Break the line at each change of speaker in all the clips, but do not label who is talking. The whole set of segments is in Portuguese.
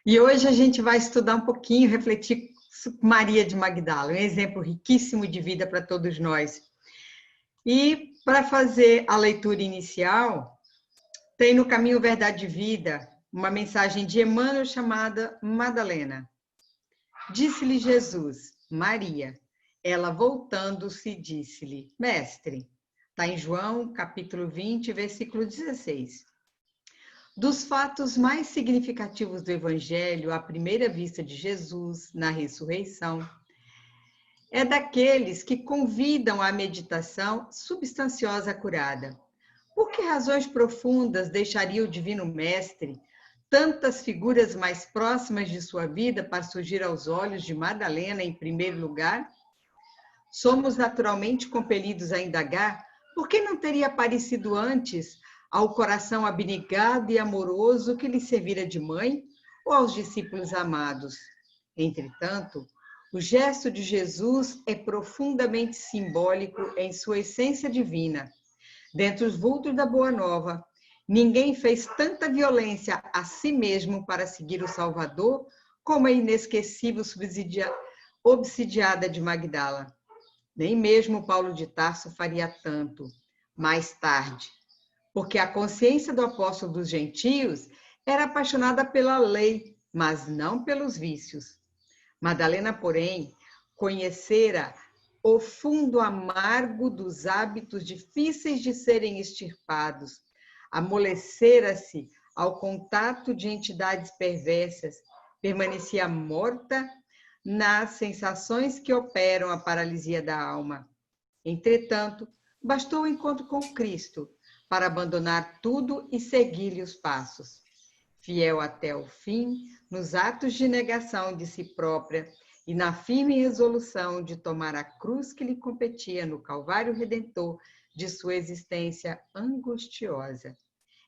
E hoje a gente vai estudar um pouquinho, refletir com Maria de Magdala, um exemplo riquíssimo de vida para todos nós. E para fazer a leitura inicial, tem no Caminho Verdade e Vida uma mensagem de Emmanuel chamada Madalena. Disse-lhe Jesus, Maria. Ela voltando-se disse-lhe, Mestre. Está em João, capítulo 20, versículo 16. Dos fatos mais significativos do Evangelho, à primeira vista de Jesus na ressurreição, é daqueles que convidam à meditação substanciosa curada. Por que razões profundas deixaria o Divino Mestre tantas figuras mais próximas de sua vida para surgir aos olhos de Madalena em primeiro lugar? Somos naturalmente compelidos a indagar por que não teria aparecido antes ao coração abnegado e amoroso que lhe servira de mãe ou aos discípulos amados. Entretanto, o gesto de Jesus é profundamente simbólico em sua essência divina. Dentre os vultos da Boa Nova, ninguém fez tanta violência a si mesmo para seguir o Salvador como a inesquecível obsidiada de Magdala. Nem mesmo Paulo de Tarso faria tanto, mais tarde, porque a consciência do apóstolo dos gentios era apaixonada pela lei, mas não pelos vícios. Madalena, porém, conhecera o fundo amargo dos hábitos difíceis de serem extirpados, amolecera-se ao contato de entidades perversas, permanecia morta nas sensações que operam a paralisia da alma. Entretanto, bastou o encontro com Cristo para abandonar tudo e seguir-lhe os passos. Fiel até o fim, nos atos de negação de si própria e na firme resolução de tomar a cruz que lhe competia no Calvário Redentor de sua existência angustiosa.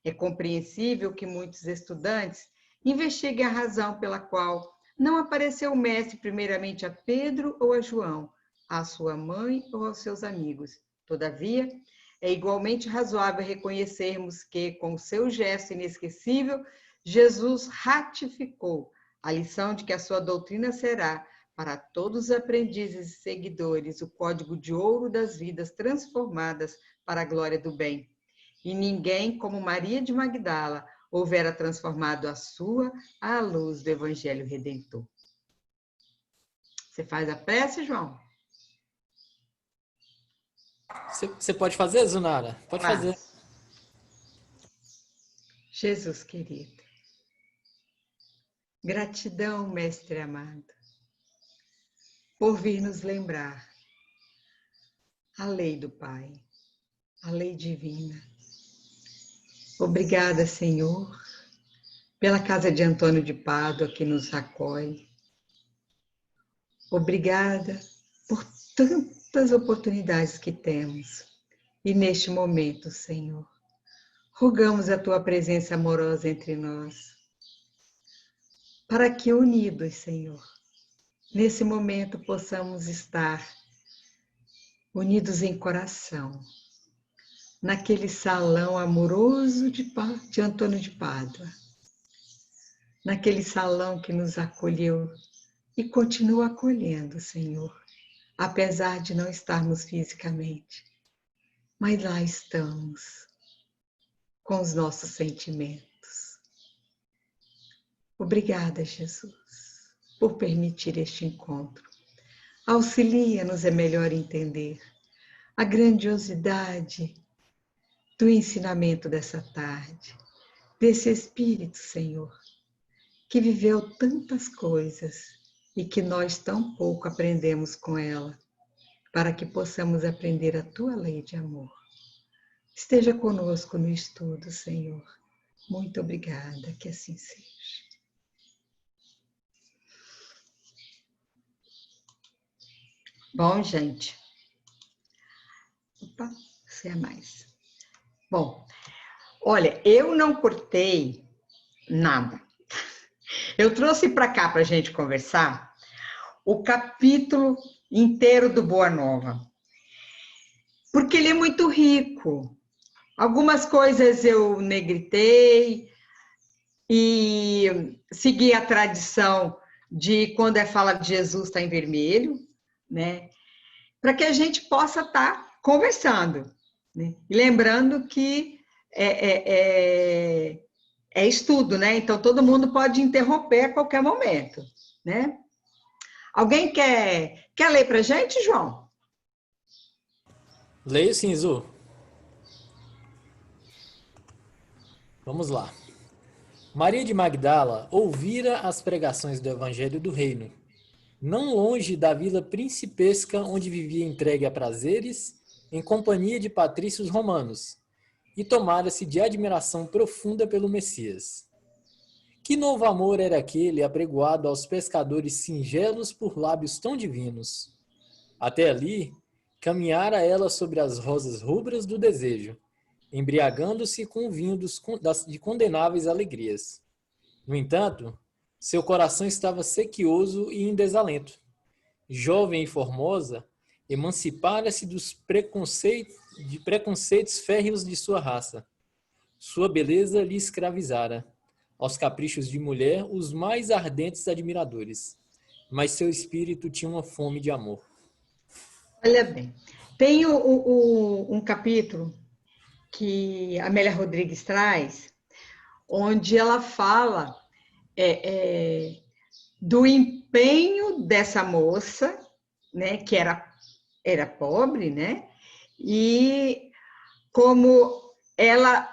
É compreensível que muitos estudantes investiguem a razão pela qual não apareceu o Mestre primeiramente a Pedro ou a João, à sua mãe ou aos seus amigos. Todavia, é igualmente razoável reconhecermos que, com o seu gesto inesquecível, Jesus ratificou a lição de que a sua doutrina será, para todos os aprendizes e seguidores, o código de ouro das vidas transformadas para a glória do bem. E ninguém, como Maria de Magdala, houvera transformado a sua à luz do Evangelho Redentor. Você faz a prece, João?
Você pode fazer, Zunara? Pode fazer.
Jesus querido, gratidão, Mestre amado, por vir nos lembrar a lei do Pai, a lei divina. Obrigada, Senhor, pela casa de Antônio de Pádua que nos acolhe. Obrigada por tantas oportunidades que temos. E neste momento, Senhor, rogamos a Tua presença amorosa entre nós, para que unidos, Senhor, nesse momento possamos estar unidos em coração, naquele salão amoroso de Antônio de Pádua, naquele salão que nos acolheu e continua acolhendo, Senhor, apesar de não estarmos fisicamente. Mas lá estamos, com os nossos sentimentos. Obrigada, Jesus, por permitir este encontro. Auxilia-nos a melhor entender a grandiosidade do ensinamento dessa tarde, desse Espírito, Senhor, que viveu tantas coisas e que nós tão pouco aprendemos com ela, para que possamos aprender a Tua lei de amor. Esteja conosco no estudo, Senhor. Muito obrigada, que assim seja. Bom, gente. Opa, você é mais. Bom, olha, eu não cortei nada. Eu trouxe para cá para a gente conversar o capítulo inteiro do Boa Nova, porque ele é muito rico. Algumas coisas eu negritei e seguir a tradição de quando fala de Jesus está em vermelho, né? Para que a gente possa estar conversando, né? E lembrando que é estudo, né? Então todo mundo pode interromper a qualquer momento, né? Alguém quer ler para a gente, João?
Leio sim, Zu. Vamos lá. Maria de Magdala ouvira as pregações do Evangelho do Reino, não longe da vila principesca onde vivia entregue a prazeres, em companhia de patrícios romanos, e tomara-se de admiração profunda pelo Messias. Que novo amor era aquele apregoado aos pescadores singelos por lábios tão divinos? Até ali, caminhara ela sobre as rosas rubras do desejo, embriagando-se com o vinho de condenáveis alegrias. No entanto, seu coração estava sequioso e em desalento. Jovem e formosa, emancipara-se dos preconceitos férreos de sua raça. Sua beleza lhe escravizara, aos caprichos de mulher, os mais ardentes admiradores. Mas seu espírito tinha uma fome de amor.
Olha bem, tem um capítulo que a Amélia Rodrigues traz, onde ela fala do empenho dessa moça, né, que era pobre, né, e como ela,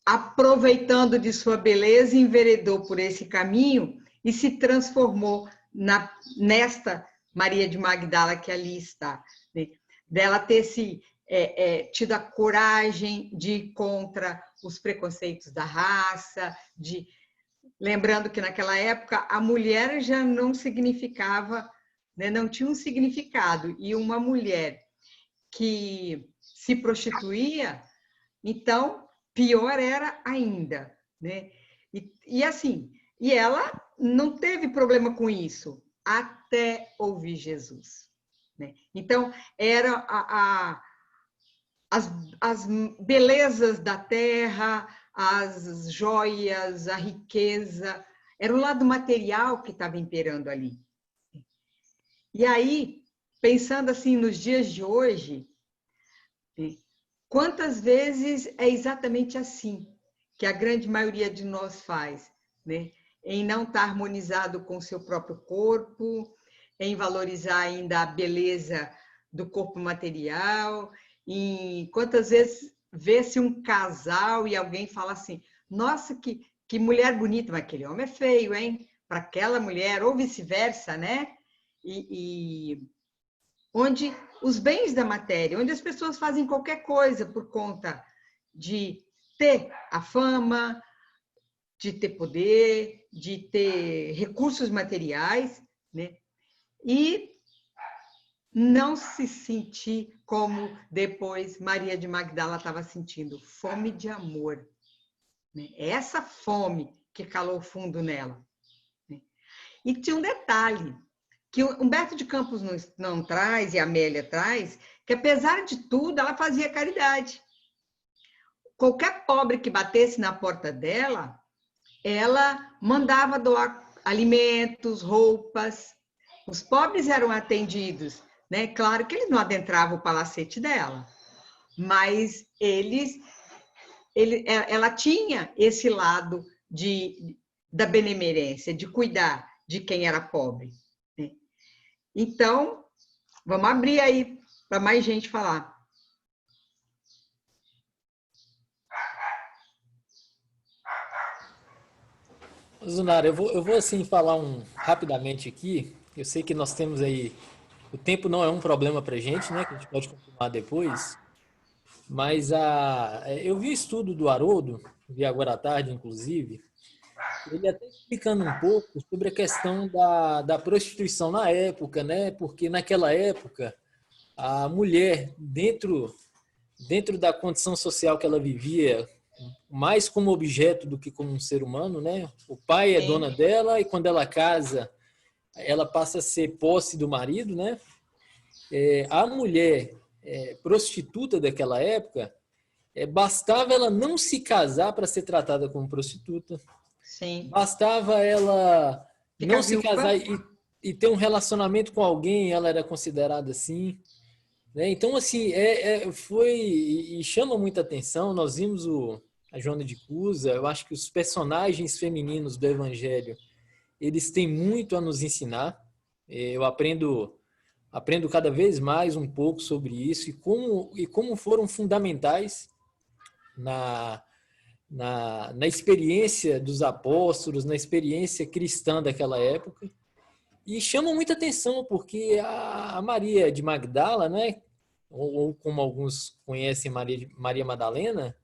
aproveitando de sua beleza, enveredou por esse caminho e se transformou nesta Maria de Magdala que ali está, né? Dela ter tido a coragem de ir contra os preconceitos da raça, lembrando que naquela época a mulher já não significava, né, não tinha um significado, e uma mulher que se prostituía, então pior era ainda, né? E assim, e ela não teve problema com isso até ouvir Jesus, né? Então era as belezas da terra, as joias, a riqueza, era o lado material que estava imperando ali. E aí, pensando assim nos dias de hoje, quantas vezes é exatamente assim que a grande maioria de nós faz, né? Em não estar harmonizado com o seu próprio corpo, em valorizar ainda a beleza do corpo material, e quantas vezes vê-se um casal e alguém fala assim, nossa, que mulher bonita, mas aquele homem é feio, hein? Para aquela mulher, ou vice-versa, né? E onde os bens da matéria, onde as pessoas fazem qualquer coisa por conta de ter a fama, de ter poder, de ter recursos materiais, né? E não se sentir como depois Maria de Magdala estava sentindo, fome de amor, né? Essa fome que calou fundo nela, né? E tinha um detalhe, que Humberto de Campos não traz, e a Amélia traz, que apesar de tudo, ela fazia caridade. Qualquer pobre que batesse na porta dela, ela mandava doar alimentos, roupas. Os pobres eram atendidos, né? Claro que eles não adentravam o palacete dela, mas ela tinha esse lado da benemerência, de cuidar de quem era pobre. Então, vamos abrir aí para mais gente falar.
Zunara, eu vou assim falar rapidamente aqui. Eu sei que nós temos aí. O tempo não é um problema para gente, né? Que a gente pode continuar depois. Mas eu vi o estudo do Haroldo, vi agora à tarde, inclusive. Ele até explicando um pouco sobre a questão da prostituição na época, né? Porque naquela época, a mulher, dentro da condição social que ela vivia, mais como objeto do que como um ser humano, né? O pai é dona dela e quando ela casa, ela passa a ser posse do marido, né? A mulher prostituta daquela época, bastava ela não se casar para ser tratada como prostituta.
Sim.
Bastava ela
Fica
não se casar
viúva.
e ter um relacionamento com alguém, ela era considerada assim, né? Então, assim, foi e chama muita atenção. Nós vimos a Joana de Cusa. Eu acho que os personagens femininos do Evangelho, eles têm muito a nos ensinar. Eu aprendo cada vez mais um pouco sobre isso e como foram fundamentais na, na experiência dos apóstolos, na experiência cristã daquela época. E chama muita atenção, porque a Maria de Magdala, né, ou como alguns conhecem Maria Madalena,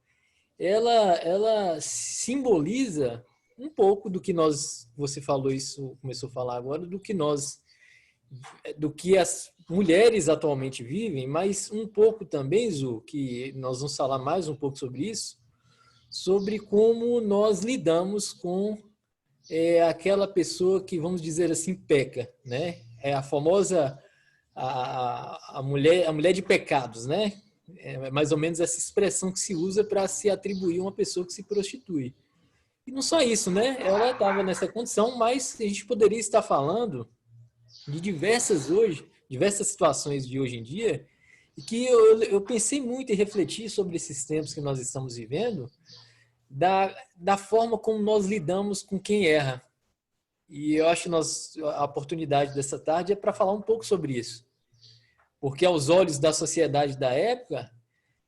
ela simboliza um pouco do que você falou isso, começou a falar agora, do que as mulheres atualmente vivem, mas um pouco também, Zu, que nós vamos falar mais um pouco sobre isso, sobre como nós lidamos com aquela pessoa que, vamos dizer assim, peca, né? É a famosa a mulher de pecados, né? É mais ou menos essa expressão que se usa para se atribuir a uma pessoa que se prostitui. E não só isso, né? Ela estava nessa condição, mas a gente poderia estar falando de diversas situações de hoje em dia, e que eu pensei muito em refletir sobre esses tempos que nós estamos vivendo, da forma como nós lidamos com quem erra. E eu acho que a oportunidade dessa tarde é para falar um pouco sobre isso. Porque aos olhos da sociedade da época,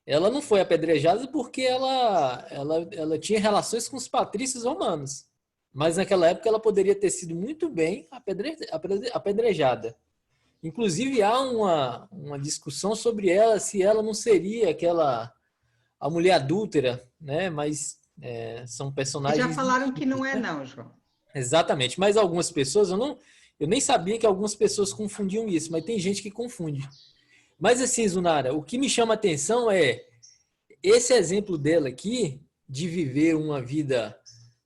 ela não foi apedrejada porque ela tinha relações com os patrícios romanos. Mas naquela época ela poderia ter sido muito bem apedrejada. Inclusive há uma discussão sobre ela, se ela não seria a mulher adúltera, né? Mas são
E já
personagens
falaram que
distintos,
não é
né?
não, João.
Exatamente, mas algumas pessoas, eu nem sabia que algumas pessoas confundiam isso, mas tem gente que confunde. Mas assim, Zunara, o que me chama a atenção é esse exemplo dela aqui, de viver uma vida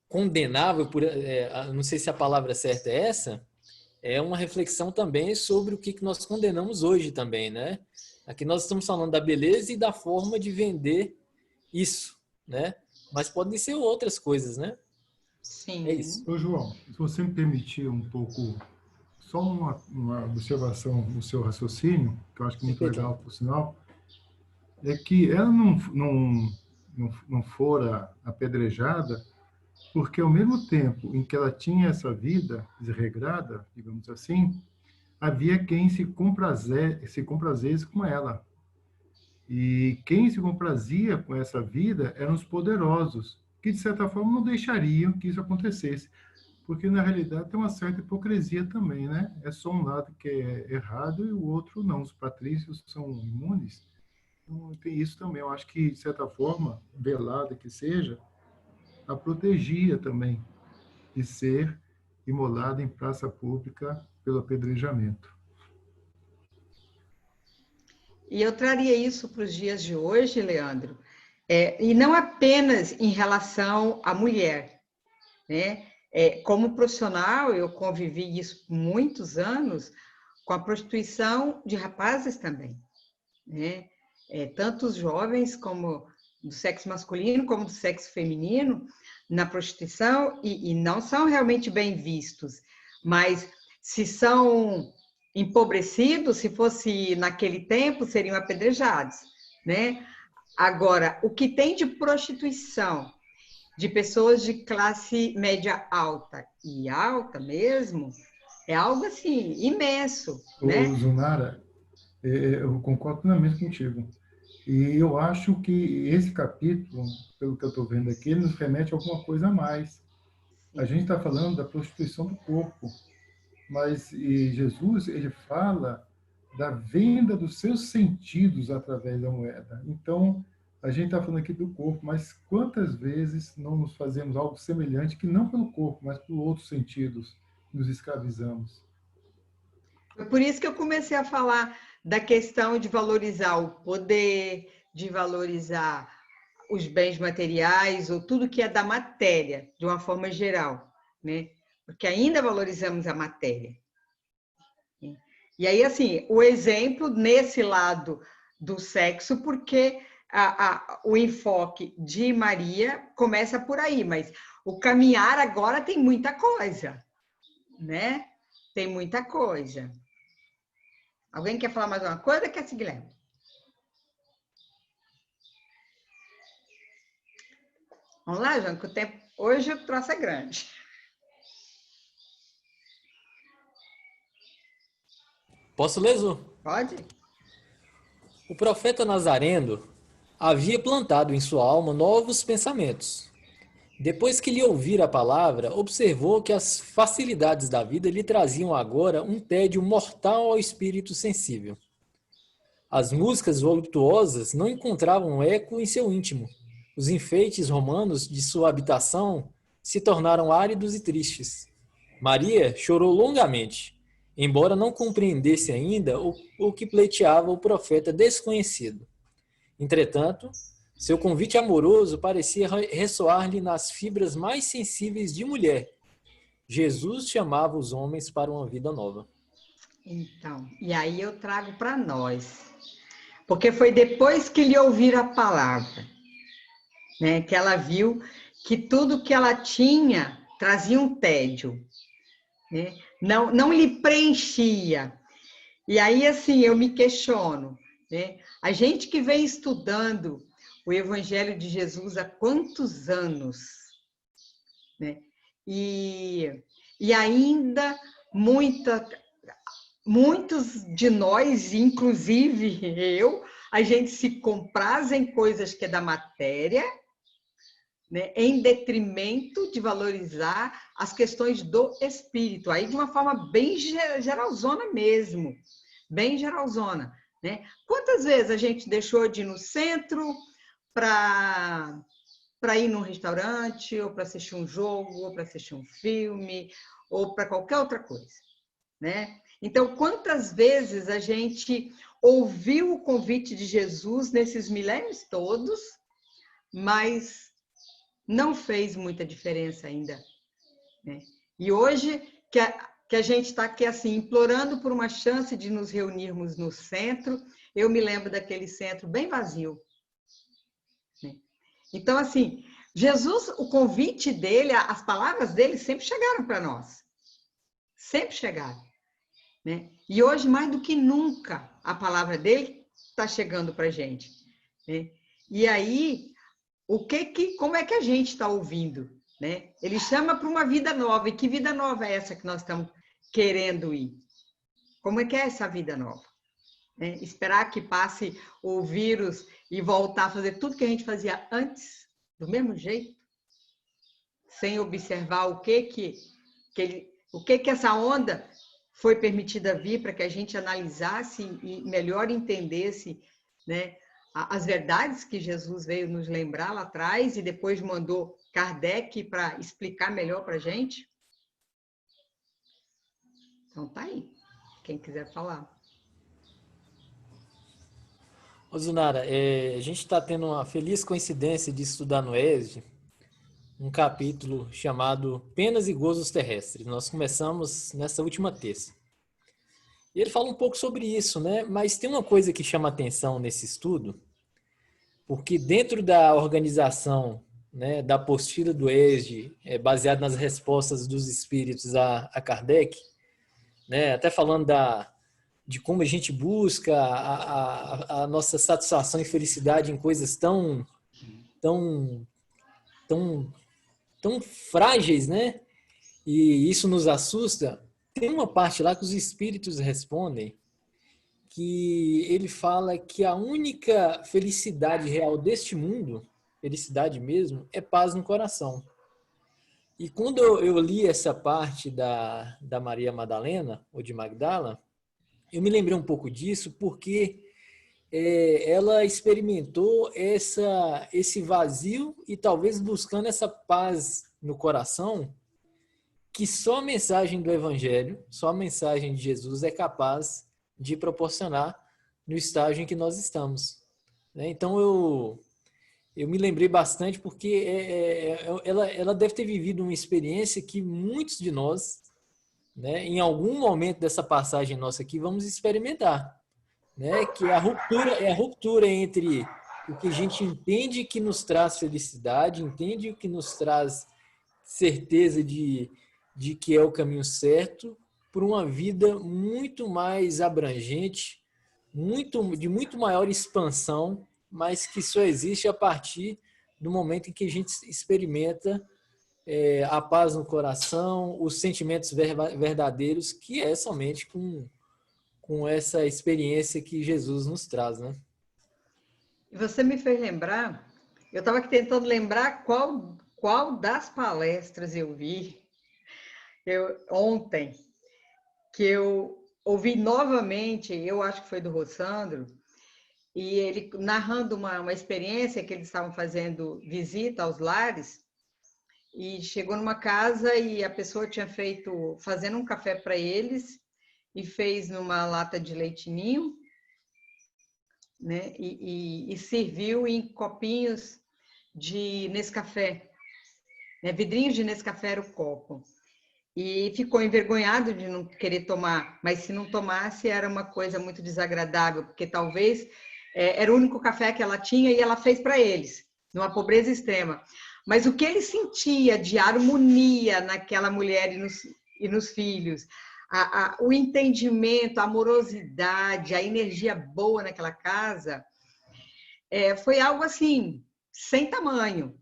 condenável, não sei se a palavra certa é essa, é uma reflexão também sobre o que nós condenamos hoje também, né? Aqui nós estamos falando da beleza e da forma de vender isso, né? Mas podem ser outras coisas, né? É isso.
Sim.
Ô, João, se você me permitir um pouco, só uma observação no seu raciocínio, que eu acho que é muito
Perfeitamente.
legal, por sinal, é que ela não fora apedrejada porque, ao mesmo tempo em que ela tinha essa vida desregrada, digamos assim, havia quem se comprazesse com ela. E quem se comprazia com essa vida eram os poderosos, que, de certa forma, não deixariam que isso acontecesse. Porque, na realidade, tem uma certa hipocrisia também, né? É só um lado que é errado e o outro não. Os patrícios são imunes. Então, tem isso também. Eu acho que, de certa forma, velada que seja, a protegia também de ser imolada em praça pública pelo apedrejamento.
E eu traria isso para os dias de hoje, Leandro, e não apenas em relação à mulher, né? Como profissional, eu convivi isso por muitos anos com a prostituição de rapazes também, né? Tanto os jovens como do sexo masculino como do sexo feminino na prostituição e não são realmente bem vistos, mas se são empobrecidos, se fosse naquele tempo, seriam apedrejados, né? Agora, o que tem de prostituição de pessoas de classe média alta e alta mesmo, é algo assim imenso,
Ô,
né?
Zunara, eu concordo plenamente contigo. E eu acho que esse capítulo, pelo que eu estou vendo aqui, ele nos remete a alguma coisa a mais. A gente está falando da prostituição do corpo, mas Jesus ele fala da venda dos seus sentidos através da moeda. Então, a gente está falando aqui do corpo, mas quantas vezes não nos fazemos algo semelhante que não pelo corpo, mas por outros sentidos nos escravizamos?
Foi por isso que eu comecei a falar da questão de valorizar o poder, de valorizar os bens materiais ou tudo que é da matéria, de uma forma geral, né? Porque ainda valorizamos a matéria. E aí, assim, o exemplo nesse lado do sexo, porque o enfoque de Maria começa por aí, mas O caminhar agora tem muita coisa, né? Tem muita coisa. Alguém quer falar mais uma coisa? Quer seguir, Guilherme? Vamos lá, João, que o tempo... Hoje o troço é grande.
Posso ler, Zu?
Pode?
O profeta Nazareno havia plantado em sua alma novos pensamentos. Depois que lhe ouvira a palavra, observou que as facilidades da vida lhe traziam agora um tédio mortal ao espírito sensível. As músicas voluptuosas não encontravam eco em seu íntimo. Os enfeites romanos de sua habitação se tornaram áridos e tristes. Maria chorou longamente, embora não compreendesse ainda o que pleiteava o profeta desconhecido. Entretanto, seu convite amoroso parecia ressoar-lhe nas fibras mais sensíveis de mulher. Jesus chamava os homens para uma vida nova.
Então, e aí eu trago para nós. Porque foi depois que lhe ouvir a palavra, né, que ela viu que tudo que ela tinha trazia um tédio, né? Não lhe preenchia. E aí, assim, eu me questiono, né? A gente que vem estudando o Evangelho de Jesus há quantos anos, né? E ainda muitos de nós, inclusive eu, a gente se compraz em coisas que é da matéria, né, em detrimento de valorizar as questões do espírito, aí de uma forma bem geralzona mesmo, bem geralzona, né? Quantas vezes a gente deixou de ir no centro para ir num restaurante, ou para assistir um jogo, ou para assistir um filme, ou para qualquer outra coisa, né? Então, quantas vezes a gente ouviu o convite de Jesus nesses milênios todos, mas não fez muita diferença ainda, né? E hoje que a gente está aqui assim, implorando por uma chance de nos reunirmos no centro, eu me lembro daquele centro bem vazio, né? Então, assim, Jesus, o convite dele, as palavras dele sempre chegaram para nós. Sempre chegaram, né? E hoje, mais do que nunca, a palavra dele está chegando para a gente, né? E aí, como é que a gente está ouvindo, né? Ele chama para uma vida nova. E que vida nova é essa que nós estamos querendo ir? Como é que é essa vida nova? Né? Esperar que passe o vírus e voltar a fazer tudo que a gente fazia antes, do mesmo jeito, sem observar o que essa onda foi permitida vir para que a gente analisasse e melhor entendesse, né, as verdades que Jesus veio nos lembrar lá atrás e depois mandou Kardec para explicar melhor para a gente. Então tá aí, quem quiser falar.
Ô Zunara, a gente está tendo uma feliz coincidência de estudar no ESD um capítulo chamado Penas e Gozos Terrestres. Nós começamos nessa última terça. E ele fala um pouco sobre isso, né? Mas tem uma coisa que chama atenção nesse estudo, porque dentro da organização, né, da apostila do ESD, baseado nas respostas dos espíritos a Kardec, né, até falando de como a gente busca a nossa satisfação e felicidade em coisas tão frágeis, né? E isso nos assusta. Tem uma parte lá que os espíritos respondem que ele fala que a única felicidade real deste mundo, felicidade mesmo, é paz no coração. E quando eu li essa parte da Maria Madalena, ou de Magdala, eu me lembrei um pouco disso porque ela experimentou esse vazio e talvez buscando essa paz no coração que só a mensagem do Evangelho, só a mensagem de Jesus é capaz de proporcionar no estágio em que nós estamos, né? Então eu me lembrei bastante porque ela deve ter vivido uma experiência que muitos de nós, né, em algum momento dessa passagem nossa aqui, vamos experimentar, né? Que é a ruptura entre o que a gente entende que nos traz felicidade, entende o que nos traz certeza de que é o caminho certo, por uma vida muito mais abrangente, de muito maior expansão, mas que só existe a partir do momento em que a gente experimenta a paz no coração, os sentimentos verdadeiros, que é somente com essa experiência que Jesus nos traz, né?
E você me fez lembrar, eu estava aqui tentando lembrar qual das palestras eu vi ontem, que eu ouvi novamente, eu acho que foi do Rossandro, e ele narrando uma experiência que eles estavam fazendo visita aos lares, e chegou numa casa e a pessoa tinha fazendo um café para eles, e fez numa lata de leite ninho, né? E serviu em copinhos de Nescafé, né? Vidrinhos de Nescafé era o copo. E ficou envergonhado de não querer tomar, mas se não tomasse era uma coisa muito desagradável, porque talvez era o único café que ela tinha e ela fez para eles, numa pobreza extrema. Mas o que ele sentia de harmonia naquela mulher e nos filhos, o entendimento, a amorosidade, a energia boa naquela casa, foi algo assim, sem tamanho.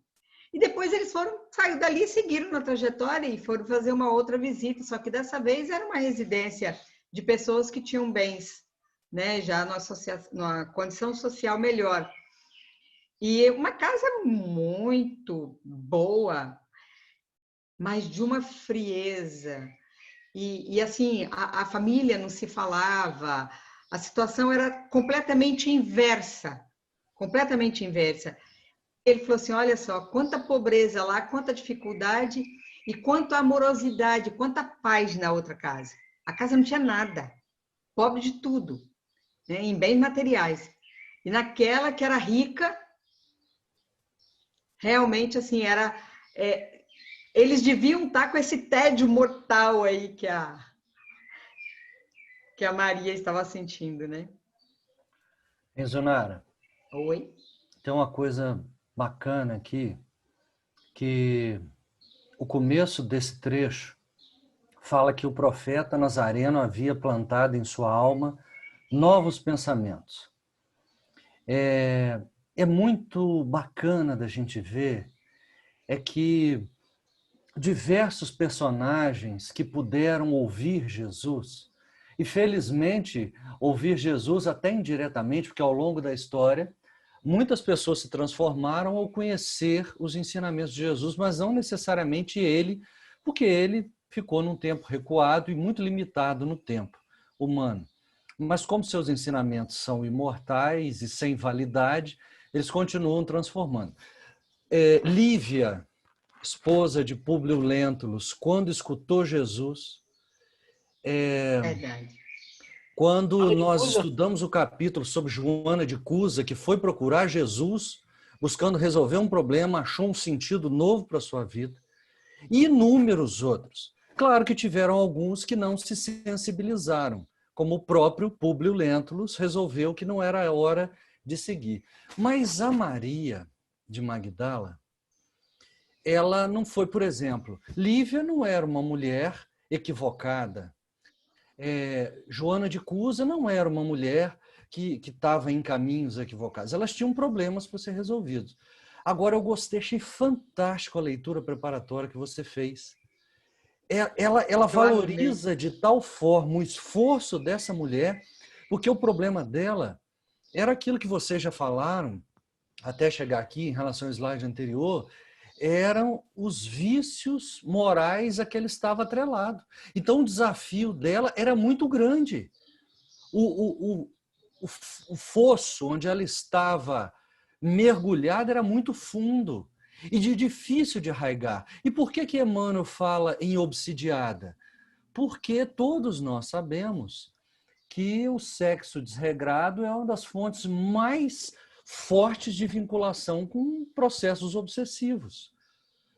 E depois eles saiu dali, seguiram na trajetória e foram fazer uma outra visita, só que dessa vez era uma residência de pessoas que tinham bens, né, já numa condição social melhor. E uma casa muito boa, mas de uma frieza. E assim, a família não se falava, a situação era completamente inversa, completamente inversa. Ele falou assim, olha só, quanta pobreza lá, quanta dificuldade e quanta amorosidade, quanta paz na outra casa. A casa não tinha nada, pobre de tudo, né, em bens materiais. E naquela que era rica, realmente assim, eles deviam estar com esse tédio mortal aí que a Maria estava sentindo, né?Enzonara, Oi?
tem uma coisa bacana aqui, que o começo desse trecho fala que o profeta Nazareno havia plantado em sua alma novos pensamentos. É muito bacana da gente ver que diversos personagens que puderam ouvir Jesus, e felizmente ouvir Jesus até indiretamente, porque ao longo da história muitas pessoas se transformaram ao conhecer os ensinamentos de Jesus, mas não necessariamente ele, porque ele ficou num tempo recuado e muito limitado no tempo humano. Mas como seus ensinamentos são imortais e sem validade, eles continuam transformando. Lívia, esposa de Públio Lentulus, quando escutou Jesus,
Verdade.
quando nós estudamos o capítulo sobre Joana de Cusa, que foi procurar Jesus, buscando resolver um problema, achou um sentido novo para a sua vida, e inúmeros outros. Claro que tiveram alguns que não se sensibilizaram, como o próprio Públio Lentulus resolveu que não era a hora de seguir. Mas a Maria de Magdala, ela não foi, por exemplo, Lívia não era uma mulher equivocada. Joana de Cusa não era uma mulher que estava em caminhos equivocados. Elas tinham problemas para ser resolvidos. Agora, eu gostei, achei fantástico a leitura preparatória que você fez. Ela valoriza de tal forma o esforço dessa mulher, porque o problema dela era aquilo que vocês já falaram, até chegar aqui, em relação ao slide anterior, eram os vícios morais a que ele estava atrelado. Então, o desafio dela era muito grande. O fosso onde ela estava mergulhada era muito fundo e difícil de arraigar. E por que Emmanuel fala em obsidiada? Porque todos nós sabemos que o sexo desregrado é uma das fontes mais fortes de vinculação com processos obsessivos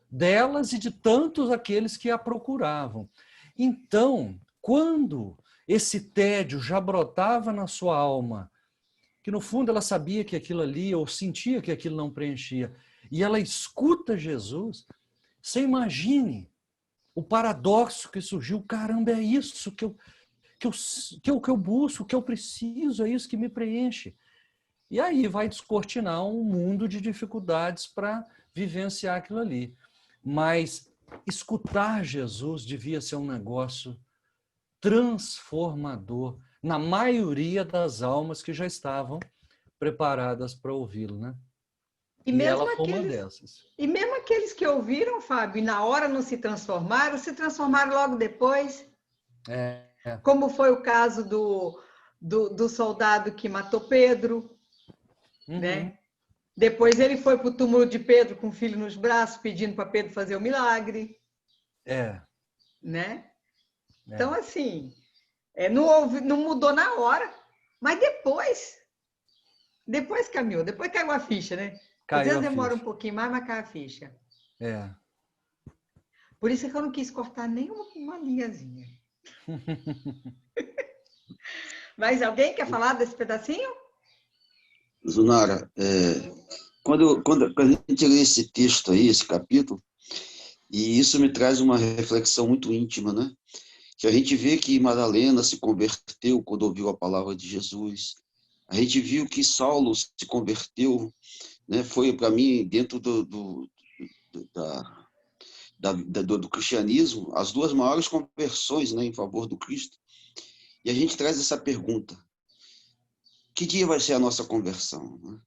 delas e de tantos aqueles que a procuravam. Então, quando esse tédio já brotava na sua alma, que no fundo ela sabia que aquilo ali, ou sentia que aquilo não preenchia, e ela escuta Jesus, Você imagine o paradoxo que surgiu. Caramba, é isso que eu busco, que eu preciso, é isso que me preenche. E aí vai descortinar um mundo de dificuldades para vivenciar aquilo ali. Mas escutar Jesus devia ser um negócio transformador na maioria das almas que já estavam preparadas para ouvi-lo, né?
E
E
mesmo
ela foi uma
aqueles,
dessas.
e mesmo aqueles que ouviram, Fábio, e na hora não se transformaram logo depois,
É.
como foi o caso do soldado que matou Pedro,
Uhum.
né? Depois ele foi para o túmulo de Pedro com o filho nos braços, pedindo para Pedro fazer o milagre,
É.
né? Então,
É.
assim, não mudou na hora, mas depois caminhou, depois caiu a ficha, né? Às
Caiu
vezes
a
demora um
ficha.
pouquinho mais, mas cai a ficha.
É.
Por isso é que eu não quis cortar nem uma linhazinha. Mas alguém quer falar desse pedacinho?
Zunara, quando a gente lê esse texto aí, esse capítulo, e isso me traz uma reflexão muito íntima, né? Que a gente vê que Madalena se converteu quando ouviu a palavra de Jesus. A gente viu que Saulo se converteu, né? Foi, para mim, dentro do cristianismo, as duas maiores conversões, né, em favor do Cristo. E a gente traz essa pergunta: que dia vai ser a nossa conversão, né?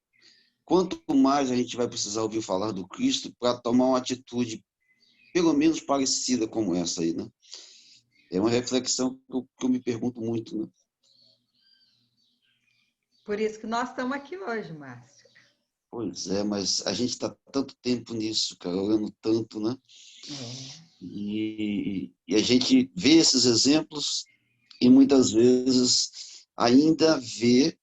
Quanto mais a gente vai precisar ouvir falar do Cristo para tomar uma atitude pelo menos parecida como essa aí, né? É uma reflexão que eu me pergunto muito, né?
Por isso que nós estamos aqui hoje, Márcio.
Pois é, mas a gente está tanto tempo nisso, cara, olhando tanto, né?
É.
E a gente vê esses exemplos e muitas vezes ainda vê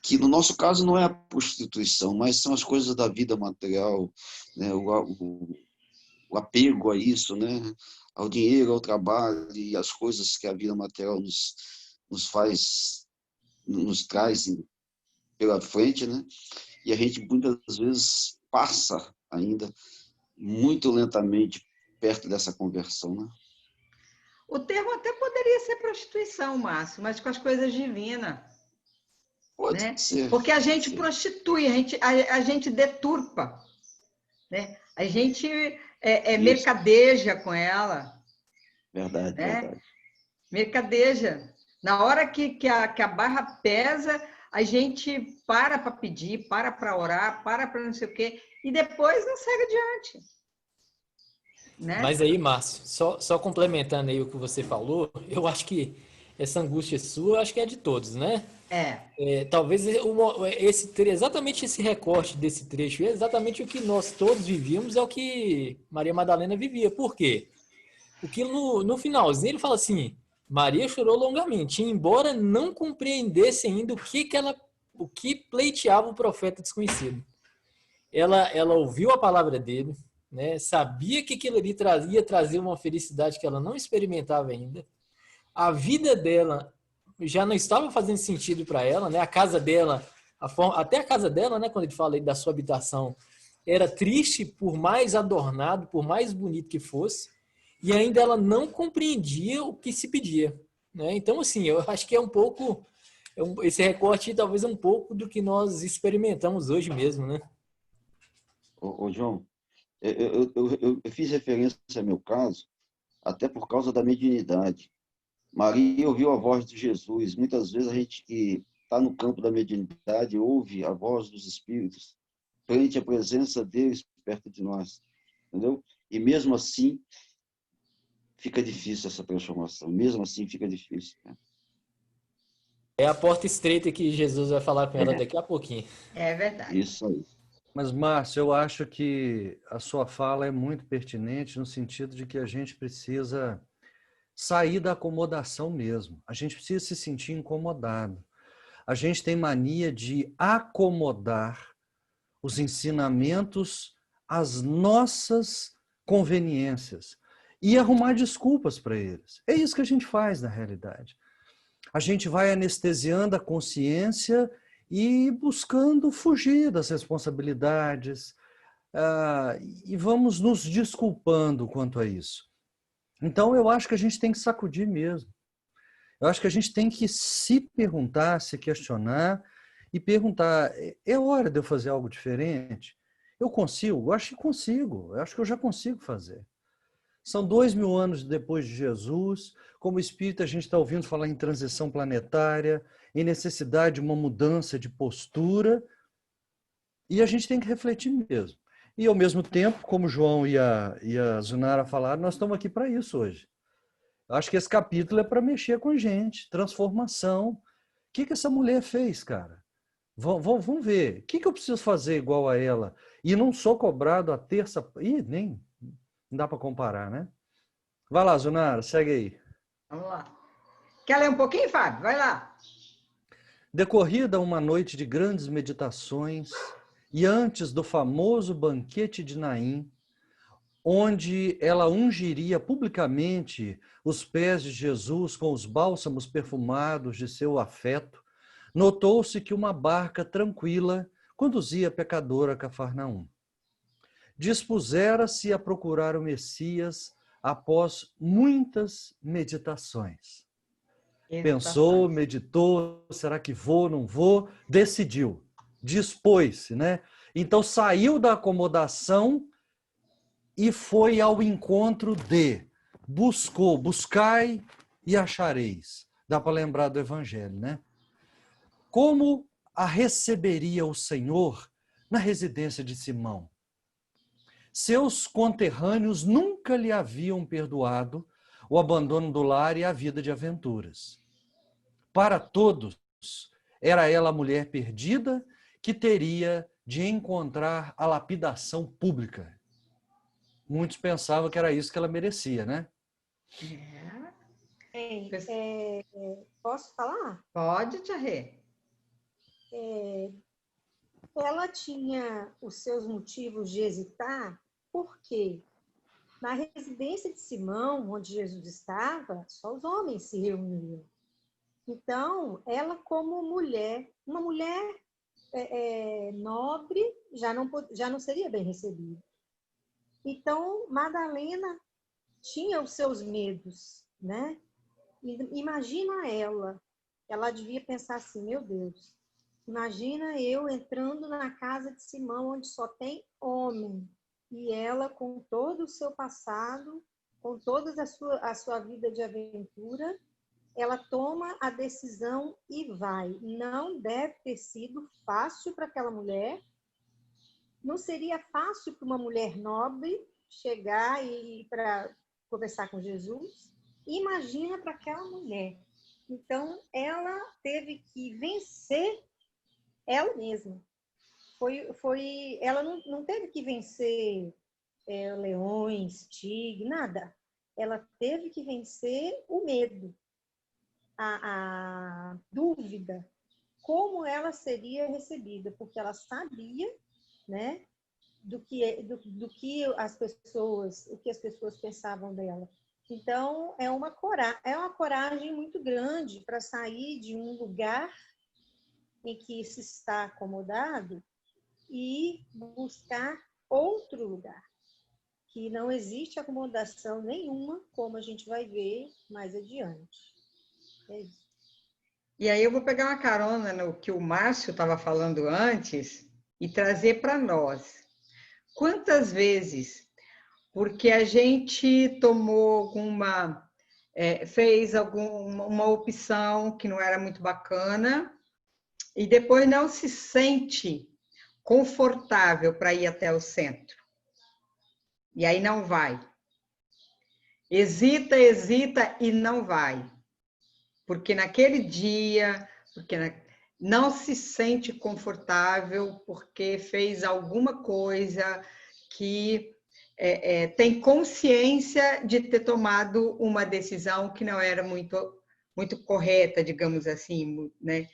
que no nosso caso não é a prostituição, mas são as coisas da vida material, né? O apego a isso, né? Ao dinheiro, ao trabalho e às coisas que a vida material nos faz, nos traz pela frente, né? E a gente muitas vezes passa ainda muito lentamente perto dessa conversão, né?
O termo até poderia ser prostituição, Márcio, mas com as coisas divinas,
Pode
né?
ser,
Porque a
pode
gente
ser.
prostitui, a gente deturpa, né? A gente
Isso,
mercadeja com ela,
verdade,
né?
verdade.
Mercadeja. Na hora que a barra pesa, a gente para pedir, para orar, para não sei o quê, e depois não segue adiante, né?
Mas aí, Márcio, só complementando aí o que você falou, eu acho que essa angústia sua, eu acho que é de todos, né?
É,
Talvez exatamente esse recorte desse trecho, é exatamente o que nós todos vivíamos, é o que Maria Madalena vivia. Por quê? Porque no finalzinho ele fala assim: Maria chorou longamente, embora não compreendesse ainda o que pleiteava o profeta desconhecido. Ela ouviu a palavra dele, né? Sabia que aquilo ali ia trazer uma felicidade que ela não experimentava ainda. A vida dela já não estava fazendo sentido para ela, né? A casa dela, até a casa dela, né? Quando ele fala aí da sua habitação, era triste, por mais adornado, por mais bonito que fosse, e ainda ela não compreendia o que se pedia, né? Então, assim, eu acho que é um pouco, esse recorte talvez é um pouco do que nós experimentamos hoje mesmo, né?
Ô, João, eu fiz referência ao meu caso até por causa da mediunidade. Maria ouviu a voz de Jesus. Muitas vezes a gente que está no campo da mediunidade ouve a voz dos espíritos, frente à presença deles perto de nós, entendeu? E mesmo assim fica difícil essa transformação. Mesmo assim fica difícil, né?
É a porta estreita que Jesus vai falar com ela
É,
daqui a pouquinho.
é verdade.
isso aí.
Mas, Márcio, eu acho que a sua fala é muito pertinente no sentido de que a gente precisa sair da acomodação mesmo. A gente precisa se sentir incomodado. A gente tem mania de acomodar os ensinamentos às nossas conveniências e arrumar desculpas para eles. É isso que a gente faz na realidade. A gente vai anestesiando a consciência e buscando fugir das responsabilidades, e vamos nos desculpando quanto a isso. Então, eu acho que a gente tem que sacudir mesmo. Eu acho que a gente tem que se perguntar, se questionar e perguntar, é hora de eu fazer algo diferente? Eu consigo? Eu acho que consigo. Eu acho que eu já consigo fazer. São 2000 anos depois de Jesus. Como espírita, a gente está ouvindo falar em transição planetária, em necessidade de uma mudança de postura, e a gente tem que refletir mesmo. E, ao mesmo tempo, como o João e a Zunara falaram, nós estamos aqui para isso hoje. Eu acho que esse capítulo é para mexer com a gente, transformação. O que essa mulher fez, cara? Vamos ver. O que eu preciso fazer igual a ela? E não sou cobrado a terça... nem não dá para comparar, né? Vai lá, Zunara, segue aí.
Vamos lá. Quer ler um pouquinho, Fábio? Vai lá.
Decorrida uma noite de grandes meditações e antes do famoso banquete de Naim, onde ela ungiria publicamente os pés de Jesus com os bálsamos perfumados de seu afeto, notou-se que uma barca tranquila conduzia a pecadora a Cafarnaum. Dispusera-se a procurar o Messias após muitas meditações. Pensou, meditou, será que vou, não vou? Decidiu, dispôs-se, né? Então saiu da acomodação e foi ao encontro de, buscai e achareis. Dá para lembrar do Evangelho, né? Como a receberia o Senhor na residência de Simão? Seus conterrâneos nunca lhe haviam perdoado o abandono do lar e a vida de aventuras. Para todos, era ela a mulher perdida que teria de encontrar a lapidação pública. Muitos pensavam que era isso que ela merecia, né?
Posso falar?
Pode, Tia Rê.
Ela tinha os seus motivos de hesitar, porque na residência de Simão, onde Jesus estava, só os homens se reuniam. Então, ela como mulher, uma mulher nobre, já não seria bem recebida. Então, Madalena tinha os seus medos, né? Imagina ela devia pensar assim, meu Deus, imagina eu entrando na casa de Simão, onde só tem homem, e ela, com todo o seu passado, com toda a sua vida de aventura, ela toma a decisão e vai. Não deve ter sido fácil para aquela mulher, não seria fácil para uma mulher nobre chegar e para conversar com Jesus. Imagina para aquela mulher. Então, ela teve que vencer ela mesma. Ela não teve que vencer leões, tigre, nada. Ela teve que vencer o medo, a dúvida, como ela seria recebida, porque ela sabia, né, do que as pessoas pensavam dela. Então, é uma coragem muito grande para sair de um lugar em que se está acomodado e buscar outro lugar, que não existe acomodação nenhuma, como a gente vai ver mais adiante. É isso.
E aí eu vou pegar uma carona no que o Márcio estava falando antes e trazer para nós. Quantas vezes, porque a gente tomou fez uma opção que não era muito bacana e depois não se sente confortável para ir até o centro. E aí não vai. Hesita e não vai. Porque naquele dia, não se sente confortável, porque fez alguma coisa que tem consciência de ter tomado uma decisão que não era muito correta, digamos assim, né?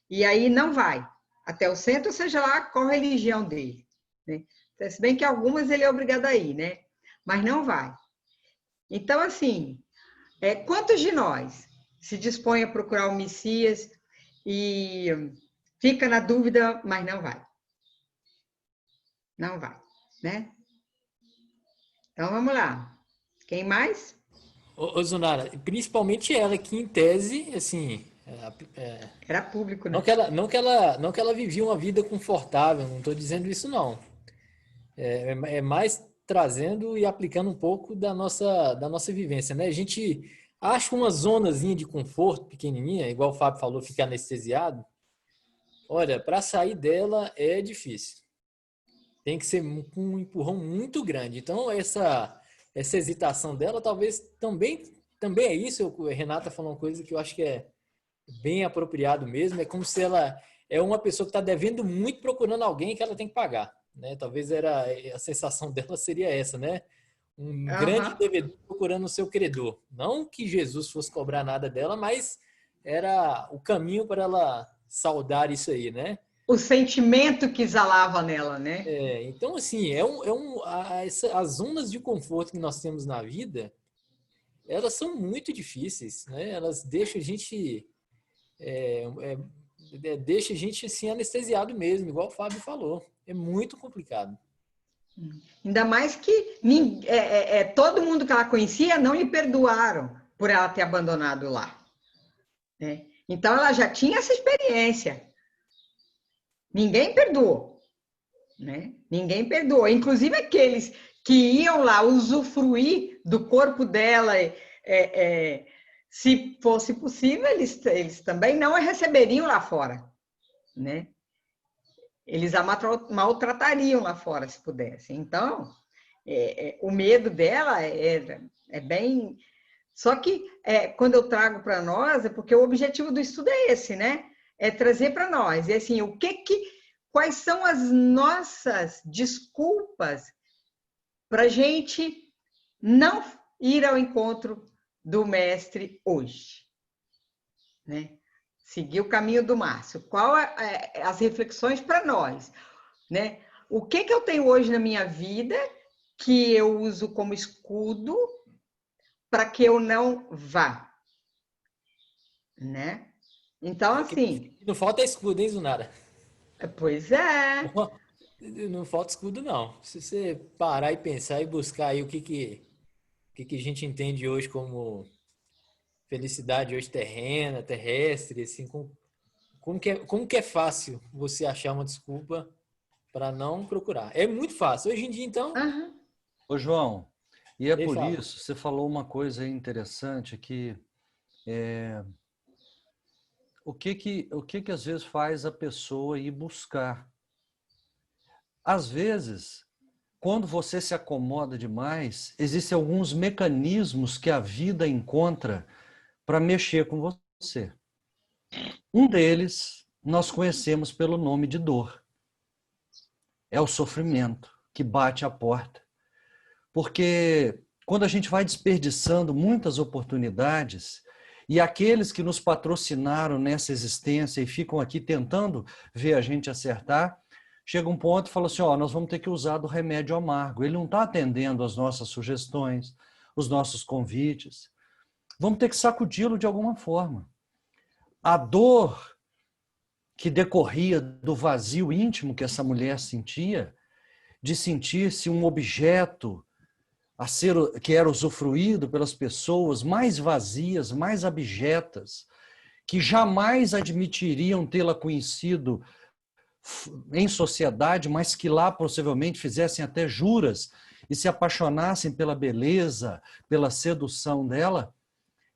E aí não vai até o centro, seja lá qual religião dele, né? Se bem que algumas ele é obrigado a ir, né? Mas não vai. Então, assim, quantos de nós se dispõe a procurar o Messias e fica na dúvida, mas não vai? Não vai. né? Então, vamos lá. Quem mais?
Ô, Zunara, principalmente ela, que em tese, assim,
Era público,
não
né?
que ela, não que ela vivia uma vida confortável, não estou dizendo isso não. É mais trazendo e aplicando um pouco da nossa vivência, né? A gente acha uma zonazinha de conforto pequenininha, igual o Fábio falou, ficar anestesiado. Olha, para sair dela é difícil. Tem que ser com um empurrão muito grande. Então, essa hesitação dela talvez também é isso. A Renata falou uma coisa que eu acho que é bem apropriado mesmo. É como se ela é uma pessoa que está devendo muito procurando alguém que ela tem que pagar, né? Talvez a sensação dela seria essa, né? Um grande
Aham.
devedor procurando o seu credor. Não que Jesus fosse cobrar nada dela, mas era o caminho para ela saldar isso aí, né?
O sentimento que exalava nela, né?
Então, assim, as zonas de conforto que nós temos na vida, elas são muito difíceis, né? Elas deixam a gente, deixa a gente assim, anestesiado mesmo, igual o Fábio falou. É muito complicado.
Ainda mais que todo mundo que ela conhecia não lhe perdoaram por ela ter abandonado lá, né? Então, ela já tinha essa experiência. Ninguém perdoou, né? Ninguém perdoou. Inclusive aqueles que iam lá usufruir do corpo dela, se fosse possível, eles também não a receberiam lá fora, né? Eles a maltratariam lá fora, se pudessem. Então, o medo dela é bem... Só que quando eu trago para nós, é porque o objetivo do estudo é esse, né? É trazer para nós. E assim, quais são as nossas desculpas para a gente não ir ao encontro do mestre hoje, né? Seguir o caminho do Márcio. Qual as reflexões para nós, né? O que eu tenho hoje na minha vida que eu uso como escudo para que eu não vá, né? Então, assim,
Não falta escudo, hein, Zunara?
pois é.
Não, não falta escudo, não. Se você parar e pensar e buscar aí o que a gente entende hoje como felicidade hoje terrena, terrestre, assim, como que é fácil você achar uma desculpa para não procurar? É muito fácil. Hoje em dia, então,
Aham.
Ô, João, e é
ele
por
fala.
isso, você falou uma coisa interessante que o que às vezes faz a pessoa ir buscar. Às vezes, quando você se acomoda demais, existem alguns mecanismos que a vida encontra para mexer com você. Um deles nós conhecemos pelo nome de dor. É o sofrimento que bate à porta. Porque quando a gente vai desperdiçando muitas oportunidades e aqueles que nos patrocinaram nessa existência e ficam aqui tentando ver a gente acertar, chega um ponto e fala assim, nós vamos ter que usar do remédio amargo. Ele não está atendendo às nossas sugestões, os nossos convites. Vamos ter que sacudi-lo de alguma forma. A dor que decorria do vazio íntimo que essa mulher sentia, de sentir-se um objeto que era usufruído pelas pessoas mais vazias, mais abjetas, que jamais admitiriam tê-la conhecido em sociedade, mas que lá possivelmente fizessem até juras e se apaixonassem pela beleza, pela sedução dela.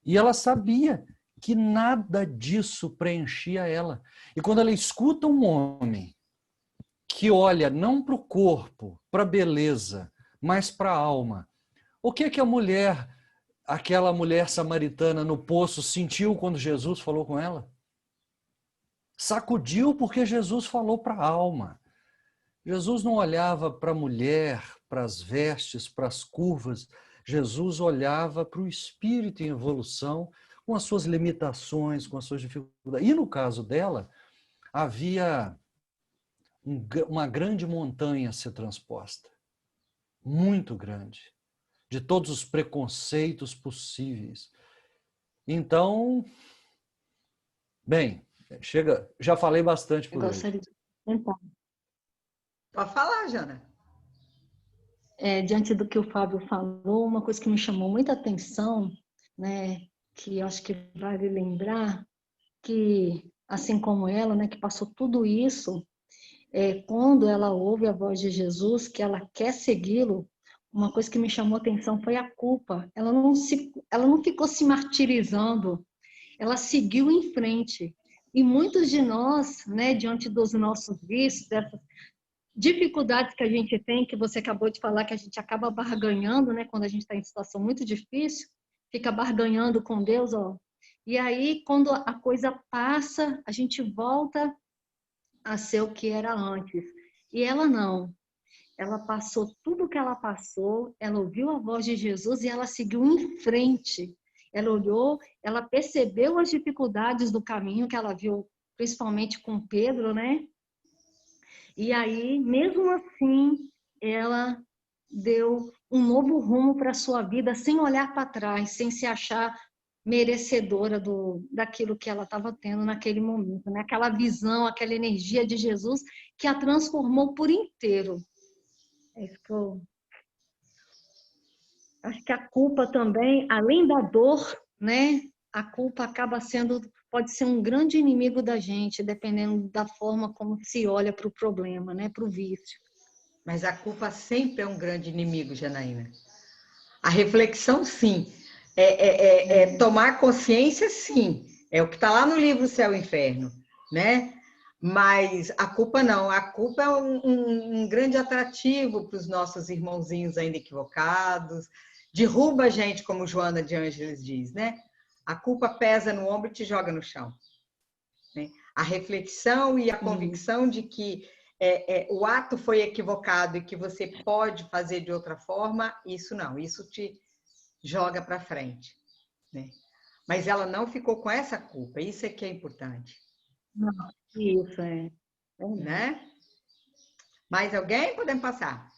E ela sabia que nada disso preenchia ela. E quando ela escuta um homem que olha não para o corpo, para a beleza, mas para a alma, o que aquela mulher samaritana no poço sentiu quando Jesus falou com ela? Sacudiu porque Jesus falou para a alma. Jesus não olhava para a mulher, para as vestes, para as curvas. Jesus olhava para o espírito em evolução, com as suas limitações, com as suas dificuldades. E no caso dela, havia uma grande montanha a ser transposta. Muito grande. De todos os preconceitos possíveis. Então, bem, chega, já falei bastante
Eu
por hoje.
gostaria de comentar.
Pode falar, Jana.
diante do que o Fábio falou, uma coisa que me chamou muita atenção, né, que eu acho que vale lembrar, que, assim como ela, né, que passou tudo isso, quando ela ouve a voz de Jesus, que ela quer segui-lo, uma coisa que me chamou atenção foi a culpa. Ela não ficou se martirizando, ela seguiu em frente. E muitos de nós, né, diante dos nossos vícios, dessas dificuldades que a gente tem, que você acabou de falar, que a gente acaba barganhando, né, quando a gente está em situação muito difícil, fica barganhando com Deus, ó. E aí, quando a coisa passa, a gente volta a ser o que era antes. E ela não. Ela passou tudo o que ela passou, ela ouviu a voz de Jesus e ela seguiu em frente. Ela olhou, ela percebeu as dificuldades do caminho que ela viu, principalmente com Pedro, né? E aí, mesmo assim, ela deu um novo rumo para a sua vida, sem olhar para trás, sem se achar merecedora daquilo que ela estava tendo naquele momento, né? Aquela visão, aquela energia de Jesus que a transformou por inteiro. É isso que eu acho que a culpa também, além da dor, né? A culpa pode ser um grande inimigo da gente, dependendo da forma como se olha para o problema, né? Para o vício.
Mas a culpa sempre é um grande inimigo, Janaína. A reflexão, sim. Tomar consciência, sim. É o que está lá no livro Céu e Inferno, né? Mas a culpa não. A culpa é um grande atrativo para os nossos irmãozinhos ainda equivocados. Derruba a gente, como Joana de Ângeles diz, né? A culpa pesa no ombro e te joga no chão. Né? A reflexão e a convicção de que o ato foi equivocado e que você pode fazer de outra forma, isso não, isso te joga para frente. Né? Mas ela não ficou com essa culpa, isso é que é importante.
Não, isso
Né? Mais alguém? Podemos passar.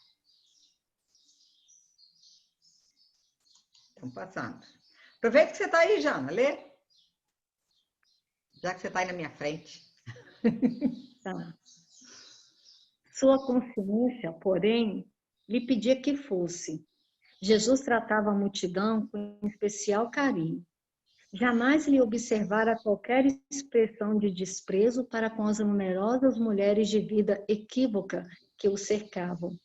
Estamos passando. Aproveita que você está aí, Jana, lê. Já que você está aí na minha frente.
Tá. Sua consciência, porém, lhe pedia que fosse. Jesus tratava a multidão com especial carinho. Jamais lhe observara qualquer expressão de desprezo para com as numerosas mulheres de vida equívoca que o cercavam.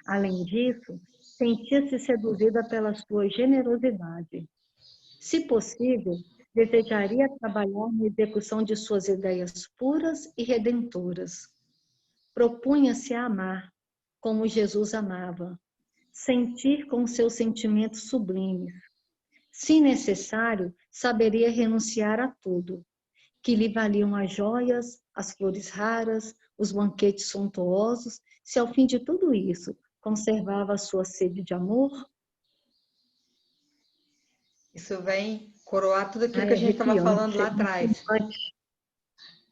Além disso, sentia-se seduzida pela sua generosidade. Se possível, desejaria trabalhar na execução de suas ideias puras e redentoras. Propunha-se a amar, como Jesus amava, sentir com seus sentimentos sublimes. Se necessário, saberia renunciar a tudo, que lhe valiam as joias, as flores raras, os banquetes suntuosos, se ao fim de tudo isso conservava a sua sede de amor.
Isso vem coroar tudo aquilo que a gente estava falando lá atrás.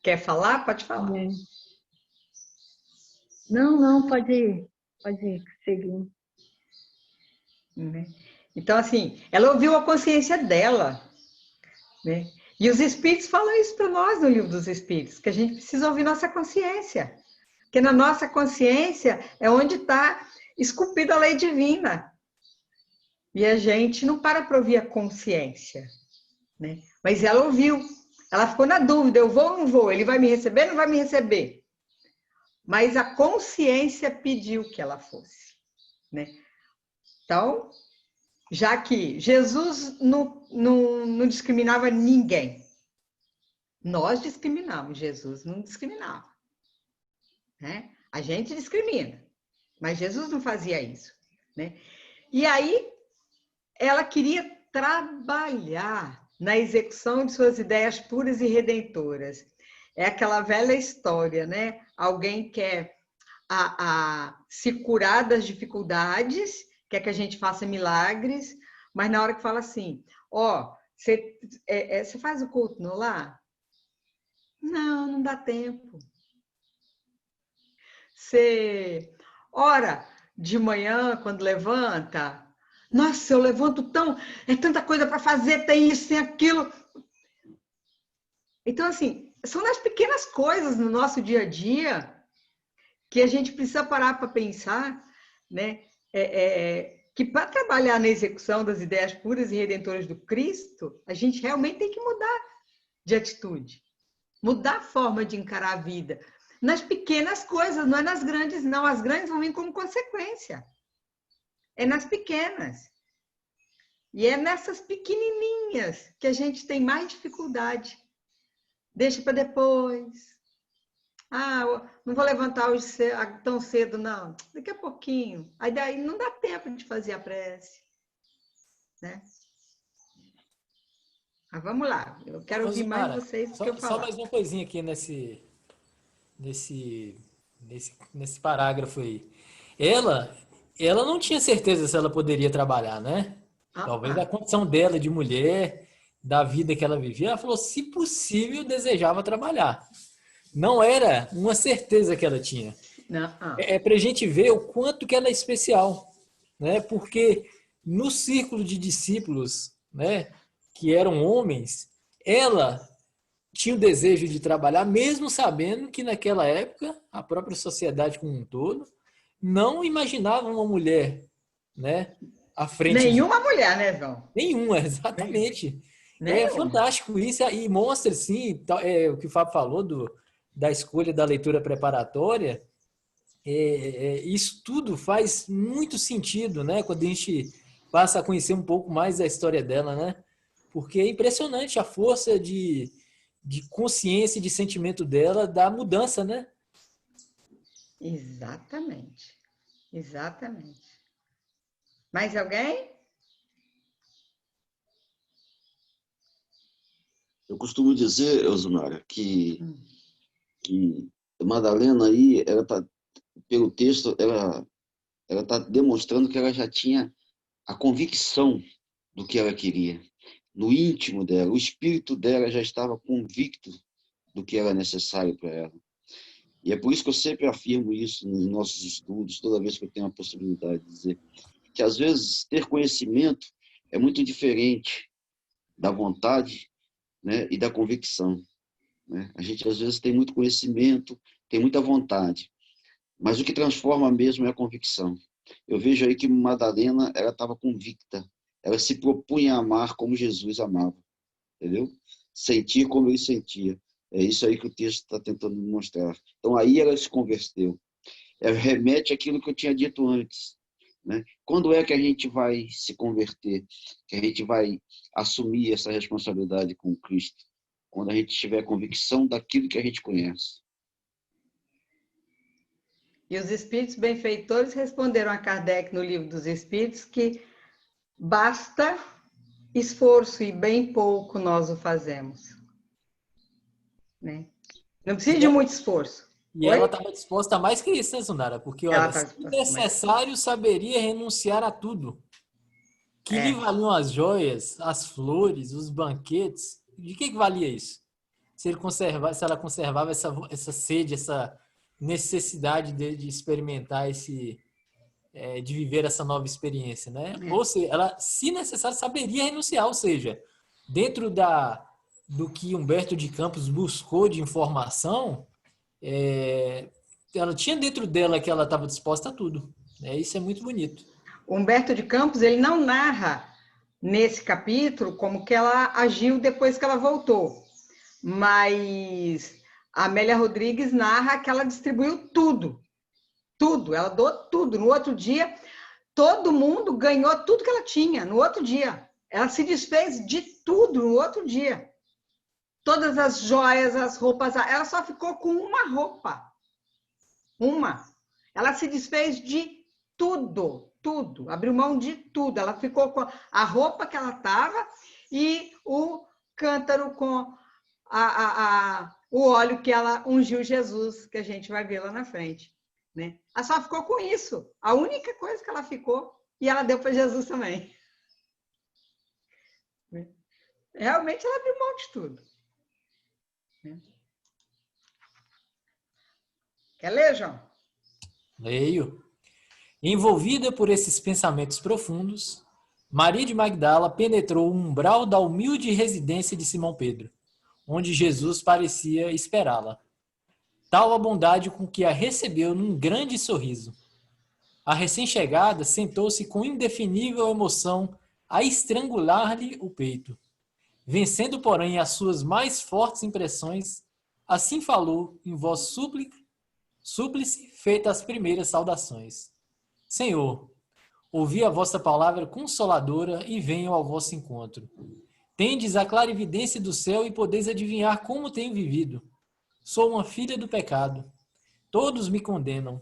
Quer falar? Pode falar.
Não, pode seguir.
Então, assim, ela ouviu a consciência dela, né? E os Espíritos falam isso para nós no Livro dos Espíritos, que a gente precisa ouvir nossa consciência. Porque na nossa consciência é onde está esculpida a lei divina. E a gente não para ouvir a consciência, né? Mas ela ouviu, ela ficou na dúvida, eu vou ou não vou? Ele vai me receber ou não vai me receber? Mas a consciência pediu que ela fosse, né? Então, já que Jesus não discriminava ninguém, nós discriminamos, Jesus não discriminava. Né? A gente discrimina, mas Jesus não fazia isso. Né? E aí, ela queria trabalhar na execução de suas ideias puras e redentoras. É aquela velha história, né? Alguém quer se curar das dificuldades, quer que a gente faça milagres, mas na hora que fala assim, você faz o culto no lar? Não dá tempo. Você ora de manhã, quando levanta? Nossa, eu levanto tanta coisa para fazer, tem isso, tem aquilo. Então, assim, são nas pequenas coisas no nosso dia a dia que a gente precisa parar para pensar, né? que para trabalhar na execução das ideias puras e redentoras do Cristo, a gente realmente tem que mudar de atitude, mudar a forma de encarar a vida. Nas pequenas coisas, não é nas grandes, não. As grandes vão vir como consequência. É nas pequenas. E é nessas pequenininhas que a gente tem mais dificuldade. Deixa para depois. Não vou levantar hoje tão cedo, não. Daqui a pouquinho. Aí daí não dá tempo de fazer a prece. Né? Mas vamos lá. Eu quero ouvir mais vocês do que eu falar.
Só mais uma coisinha aqui nesse parágrafo aí. Ela não tinha certeza se ela poderia trabalhar, né? Talvez da condição dela de mulher, da vida que ela vivia, ela falou, se possível, desejava trabalhar. Não era uma certeza que ela tinha. É para a gente ver o quanto que ela é especial, né? Porque no círculo de discípulos, né, que eram homens, ela tinha o desejo de trabalhar, mesmo sabendo que naquela época a própria sociedade como um todo não imaginava uma mulher, né, à frente.
Nenhuma mulher, né, João?
Nenhuma, exatamente. É fantástico isso e mostra, assim, o que o Fábio falou da escolha da leitura preparatória. Isso tudo faz muito sentido, né, quando a gente passa a conhecer um pouco mais da história dela, né? Porque é impressionante a força de consciência e de sentimento dela da mudança, né?
Exatamente. Exatamente. Mais alguém?
Eu costumo dizer, Elzumara, que Madalena aí, ela tá, pelo texto, ela está demonstrando que ela já tinha a convicção do que ela queria. No íntimo dela, o espírito dela já estava convicto do que era necessário para ela. E é por isso que eu sempre afirmo isso nos nossos estudos, toda vez que eu tenho a possibilidade de dizer que, às vezes, ter conhecimento é muito diferente da vontade, né, e da convicção. Né? A gente, às vezes, tem muito conhecimento, tem muita vontade, mas o que transforma mesmo é a convicção. Eu vejo aí que Madalena, ela estava convicta, ela se propunha a amar como Jesus amava, entendeu? Sentir como ele sentia. É isso aí que o texto está tentando mostrar. Então, aí ela se converteu. Ela remete àquilo que eu tinha dito antes. Né? Quando é que a gente vai se converter? Que a gente vai assumir essa responsabilidade com Cristo? Quando a gente tiver convicção daquilo que a gente conhece.
E os espíritos benfeitores responderam a Kardec no Livro dos Espíritos que basta esforço e bem pouco nós o fazemos. Né? Não precisa de muito esforço.
E ela estava disposta a mais que isso, né, Sunara? Porque, olha, se necessário, saberia renunciar a tudo. Que lhe valiam as joias, as flores, os banquetes? De que valia isso? Se ela conservava essa sede, essa necessidade de experimentar de viver essa nova experiência, né? Ou seja, ela, se necessário, saberia renunciar. Ou seja, dentro do que Humberto de Campos buscou de informação, ela tinha dentro dela que ela estava disposta a tudo. Isso é muito bonito.
Humberto de Campos, ele não narra nesse capítulo como que ela agiu depois que ela voltou, mas a Amélia Rodrigues narra que ela distribuiu tudo, ela doou tudo. No outro dia, todo mundo ganhou tudo que ela tinha, no outro dia. Ela se desfez de tudo no outro dia. Todas as joias, as roupas, ela só ficou com uma roupa. Uma. Ela se desfez de tudo, abriu mão de tudo. Ela ficou com a roupa que ela estava e o cântaro com o óleo que ela ungiu Jesus, que a gente vai ver lá na frente. Né? Ela só ficou com isso. A única coisa que ela ficou, e ela deu para Jesus também. Realmente ela abriu mão de tudo. Quer ler, João?
Leio. Envolvida por esses pensamentos profundos, Maria de Magdala penetrou o umbral da humilde residência de Simão Pedro, onde Jesus parecia esperá-la. Tal a bondade com que a recebeu num grande sorriso. A recém-chegada sentou-se com indefinível emoção a estrangular-lhe o peito. Vencendo, porém, as suas mais fortes impressões, assim falou, em voz súplice, feitas as primeiras saudações. Senhor, ouvi a vossa palavra consoladora e venho ao vosso encontro. Tendes a clarividência do céu e podeis adivinhar como tenho vivido. Sou uma filha do pecado. Todos me condenam.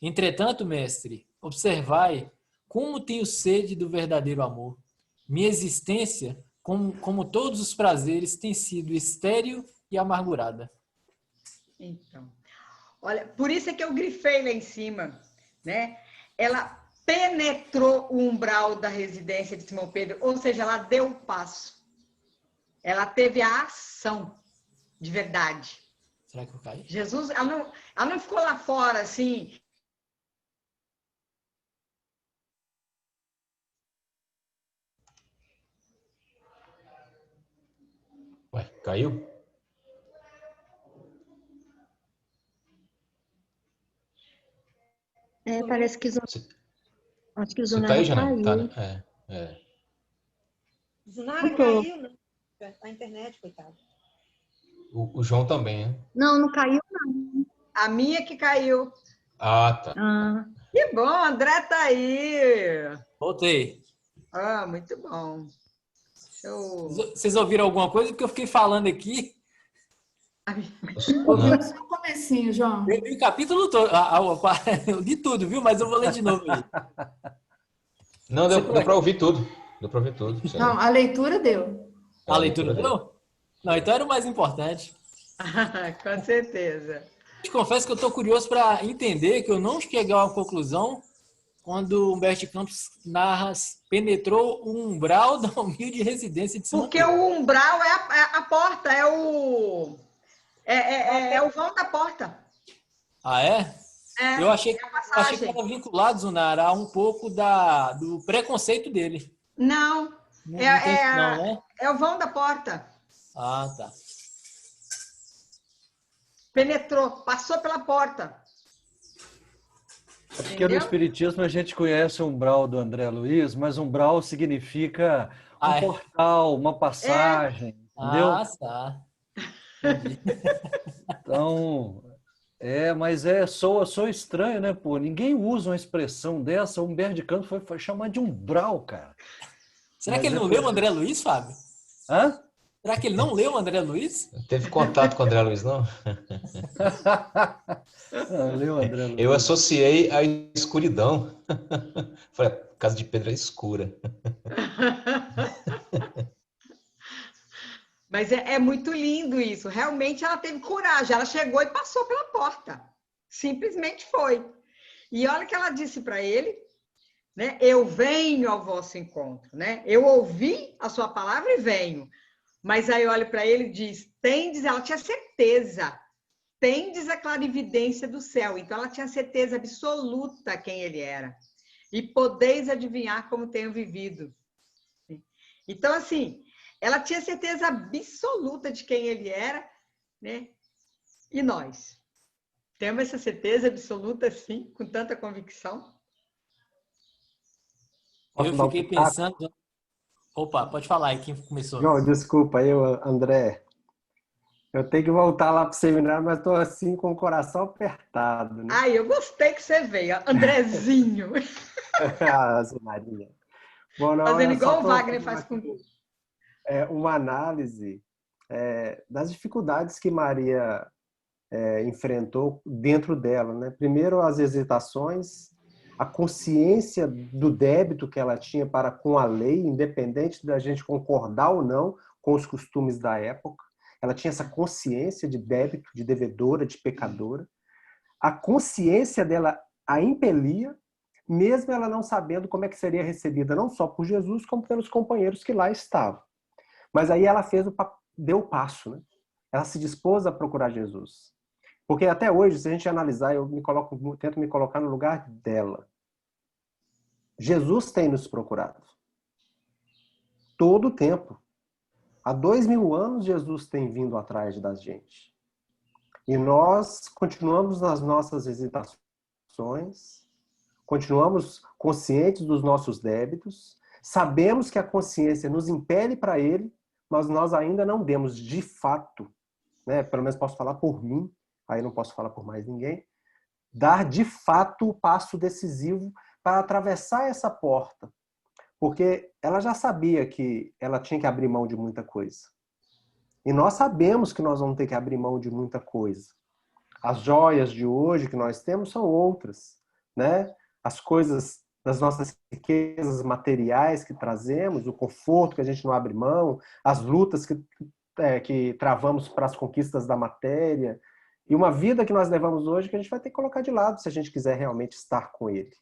Entretanto, mestre, observai como tenho sede do verdadeiro amor. Minha existência, como todos os prazeres, tem sido estéril e amargurada.
Então, olha, por isso é que eu grifei lá em cima, né? Ela penetrou o umbral da residência de Simão Pedro, ou seja, ela deu o passo. Ela teve a ação de verdade.
Será que eu caí?
Jesus, ela não ficou lá fora assim.
Ué, caiu?
Parece que
Você
acho que o
você tá aí,
Zunara
Janaína? Tá, né?
caiu.
É.
Zunara
Eu tô.
caiu, né? A internet, coitado.
O João também, né?
Não, não caiu.
A minha que caiu.
Ah, tá.
Ah,
Que bom, André tá aí.
Voltei.
Ah, muito bom. Show.
Vocês ouviram alguma coisa? Porque eu fiquei falando aqui.
Não.
Só o comecinho, João.
Eu li o capítulo todo. Eu li tudo, viu? Mas eu vou ler de novo aí.
Não, deu pra ouvir tudo. Deu pra ouvir tudo. Isso aí.
Não, a leitura deu.
A leitura deu? Não, então era o mais importante.
Com certeza.
Te confesso que eu estou curioso para entender que eu não cheguei a uma conclusão quando Humberto Campos narra penetrou o umbral da humilde residência de Simão
Porque
Pedro.
o umbral é a porta, é o vão da porta.
Ah, é?
É,
Eu achei
é a
que
passagem.
estava vinculado, Zunara, a um pouco do preconceito dele.
Não,
Não tem isso não, né?
é o vão da porta.
Ah, tá.
Penetrou, passou pela porta.
É porque
Entendeu?
no Espiritismo a gente conhece o umbral do André Luiz, mas umbral significa um portal, uma passagem, entendeu?
Ah, tá. Entendi.
Então, mas soa estranho, né, pô? Ninguém usa uma expressão dessa. O Humberto de Campos foi chamar de umbral, cara.
Será
Mas
que ele não leu o André Luiz, Fábio?
Hã?
Será que ele não leu o André Luiz?
Teve contato com o André Luiz, não?
Não, leu o André Luiz.
Eu associei a escuridão. Falei, a casa de Pedro é escura.
Mas é muito lindo isso. Realmente ela teve coragem. Ela chegou e passou pela porta. Simplesmente foi. E olha o que ela disse para ele, né? Eu venho ao vosso encontro, né? Eu ouvi a sua palavra e venho. Mas aí olha para ele e diz, ela tinha certeza, tendes a clarividência do céu. Então ela tinha certeza absoluta quem ele era. E podeis adivinhar como tenho vivido. Então, assim, ela tinha certeza absoluta de quem ele era, né? E nós? Temos essa certeza absoluta, sim, com tanta convicção?
Eu fiquei pensando... Opa, pode falar aí, quem começou?
João, desculpa, André. Eu tenho que voltar lá para o seminário, mas estou assim com o coração apertado, né?
Ai, eu gostei que você veio, Andrezinho.
Maria. Bom, não,
Fazendo
eu só
igual o
tô
Wagner
fazendo
faz comigo.
uma análise das dificuldades que Maria enfrentou dentro dela, né? Primeiro, as hesitações, a consciência do débito que ela tinha para com a lei, independente da gente concordar ou não com os costumes da época. Ela tinha essa consciência de débito, de devedora, de pecadora. A consciência dela a impelia, mesmo ela não sabendo como é que seria recebida, não só por Jesus, como pelos companheiros que lá estavam. Mas aí ela deu o passo, né? Ela se dispôs a procurar Jesus. Porque até hoje, se a gente analisar, tento me colocar no lugar dela. Jesus tem nos procurado. Todo o tempo. Há 2000 anos, Jesus tem vindo atrás da gente. E nós continuamos nas nossas hesitações, continuamos conscientes dos nossos débitos, sabemos que a consciência nos impele para ele, mas nós ainda não demos de fato, né? Pelo menos posso falar por mim, aí não posso falar por mais ninguém, dar de fato o passo decisivo para atravessar essa porta, porque ela já sabia que ela tinha que abrir mão de muita coisa. E nós sabemos que nós vamos ter que abrir mão de muita coisa. As joias de hoje que nós temos são outras, né? As coisas das nossas riquezas materiais que trazemos, o conforto que a gente não abre mão, as lutas que travamos para as conquistas da matéria, e uma vida que nós levamos hoje que a gente vai ter que colocar de lado se a gente quiser realmente estar com ele.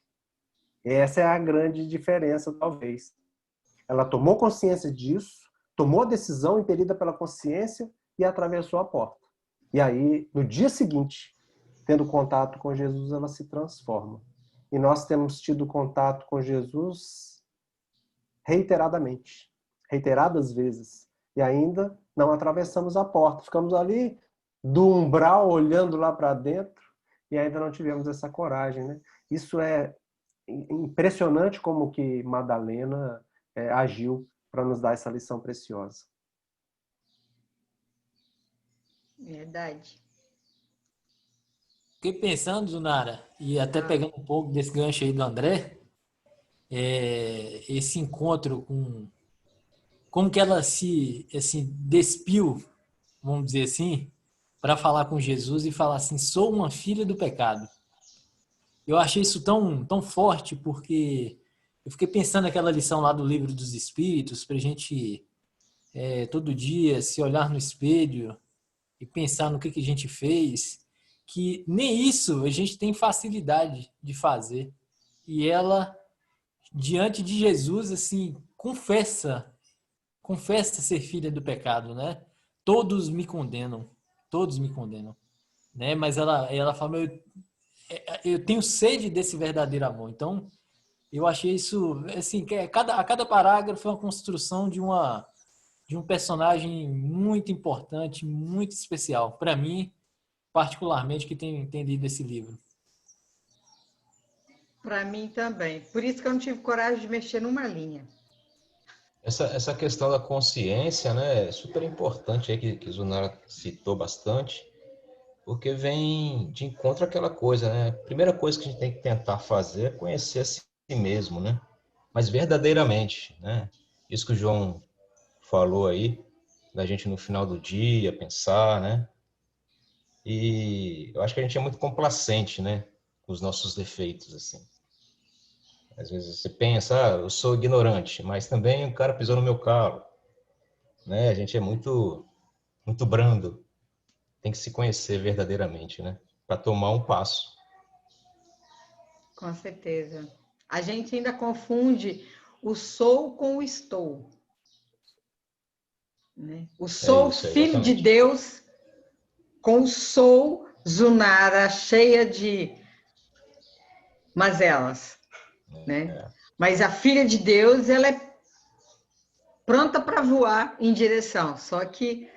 Essa é a grande diferença, talvez. Ela tomou consciência disso, tomou a decisão impelida pela consciência e atravessou a porta. E aí, no dia seguinte, tendo contato com Jesus, ela se transforma. E nós temos tido contato com Jesus reiteradamente, reiteradas vezes. E ainda não atravessamos a porta. Ficamos ali do umbral, olhando lá para dentro, e ainda não tivemos essa coragem, né? Isso é impressionante como que Madalena agiu para nos dar essa lição preciosa.
Verdade.
Fiquei pensando, Zunara, e até pegando um pouco desse gancho aí do André, esse encontro com como que ela se assim, despiu, vamos dizer assim, para falar com Jesus e falar assim, sou uma filha do pecado. Eu achei isso tão forte, porque eu fiquei pensando naquela lição lá do Livro dos Espíritos, para a gente todo dia se olhar no espelho e pensar no que a gente fez, que nem isso a gente tem facilidade de fazer. E ela, diante de Jesus, assim, confessa ser filha do pecado, né? Todos me condenam, né? Mas ela fala, eu tenho sede desse verdadeiro amor. Então, eu achei isso, assim, que a cada parágrafo é uma construção de um personagem muito importante, muito especial. Para mim, particularmente, que tem lido esse livro.
Para mim também. Por isso que eu não tive coragem de mexer numa linha.
Essa questão da consciência, né, é super importante aí que Zunara citou bastante, porque vem de encontro àquela coisa, né? A primeira coisa que a gente tem que tentar fazer é conhecer a si mesmo, né? Mas verdadeiramente, né? Isso que o João falou aí, da gente no final do dia pensar, né? E eu acho que a gente é muito complacente, né? Com os nossos defeitos, assim. Às vezes você pensa, eu sou ignorante, mas também o cara pisou no meu calo, né? A gente é muito brando. Tem que se conhecer verdadeiramente, né? Para tomar um passo.
Com certeza. A gente ainda confunde o sou com o estou. Né? O sou
isso,
filho de Deus com o sou Zunara cheia de mazelas. Né? Mas a filha de Deus, ela é pronta para voar em direção. Só que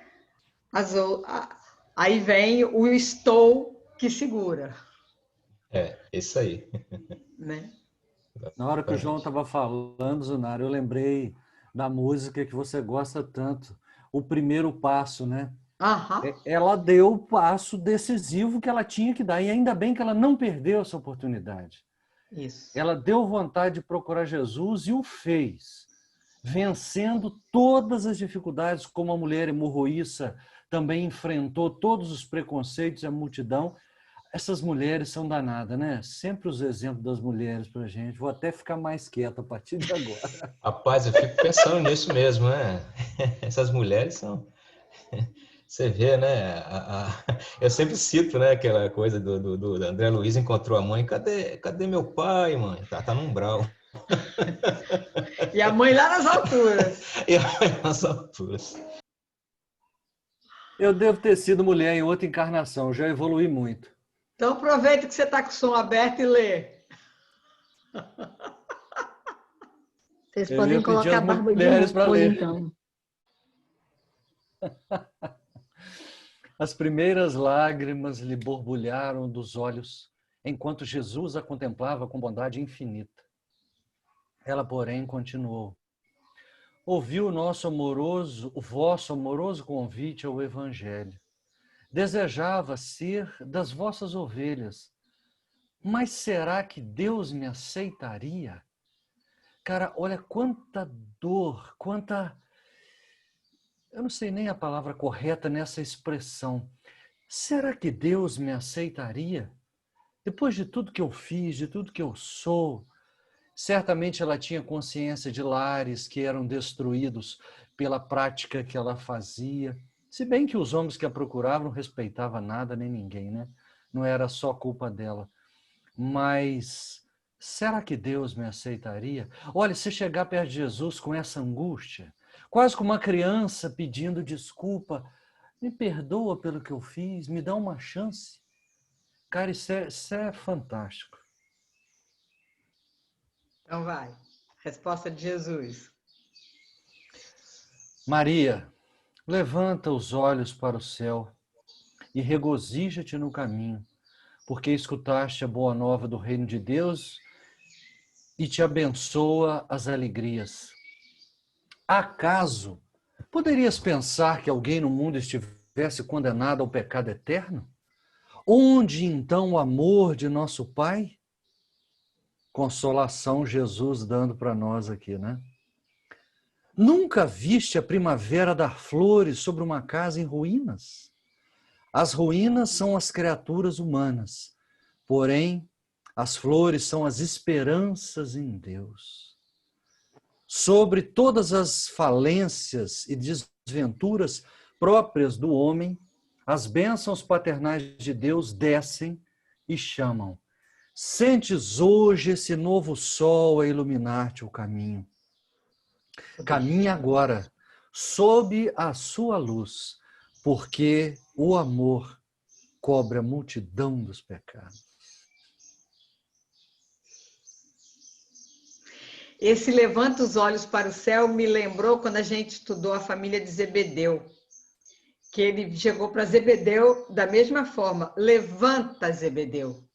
aí vem o estou que segura.
Isso aí.
Né?
Na hora que o João estava falando, Zunara, eu lembrei da música que você gosta tanto, O Primeiro Passo, né? Ela deu o passo decisivo que ela tinha que dar, e ainda bem que ela não perdeu essa oportunidade.
Isso.
Ela deu vontade de procurar Jesus e o fez, vencendo todas as dificuldades, como a mulher hemorroíça também enfrentou todos os preconceitos e a multidão. Essas mulheres são danadas, né? Sempre os exemplos das mulheres pra gente. Vou até ficar mais quieto a partir de agora.
Rapaz, eu fico pensando nisso mesmo, né? Essas mulheres são... Você vê, né? Eu sempre cito, né, aquela coisa do André Luiz encontrou a mãe. Cadê meu pai, mãe? Tá no umbral.
E a mãe lá nas alturas.
E a mãe nas alturas.
Eu devo ter sido mulher em outra encarnação, já evolui muito.
Então aproveita que você está com o som aberto e lê.
Vocês podem colocar a barba de molho, então.
As primeiras lágrimas lhe borbulharam dos olhos enquanto Jesus a contemplava com bondade infinita. Ela, porém, continuou: ouvi o vosso amoroso convite ao Evangelho. Desejava ser das vossas ovelhas, mas será que Deus me aceitaria? Cara, olha quanta dor, eu não sei nem a palavra correta nessa expressão. Será que Deus me aceitaria? Depois de tudo que eu fiz, de tudo que eu sou. Certamente ela tinha consciência de lares que eram destruídos pela prática que ela fazia. Se bem que os homens que a procuravam não respeitavam nada nem ninguém, né? Não era só culpa dela. Mas será que Deus me aceitaria? Olha, se chegar perto de Jesus com essa angústia, quase como uma criança pedindo desculpa, me perdoa pelo que eu fiz, me dá uma chance. Cara, isso é fantástico.
Então vai. Resposta de Jesus.
Maria, levanta os olhos para o céu e regozija-te no caminho, porque escutaste a boa nova do reino de Deus e te abençoa as alegrias. Acaso poderias pensar que alguém no mundo estivesse condenado ao pecado eterno? Onde então o amor de nosso Pai? Consolação Jesus dando para nós aqui, né? Nunca viste a primavera dar flores sobre uma casa em ruínas? As ruínas são as criaturas humanas, porém, as flores são as esperanças em Deus. Sobre todas as falências e desventuras próprias do homem, as bênçãos paternais de Deus descem e chamam: sentes hoje esse novo sol a iluminar-te o caminho. Caminhe agora, sob a sua luz, porque o amor cobre a multidão dos pecados.
Esse levanta os olhos para o céu me lembrou quando a gente estudou a família de Zebedeu, que ele chegou para Zebedeu da mesma forma: levanta, Zebedeu.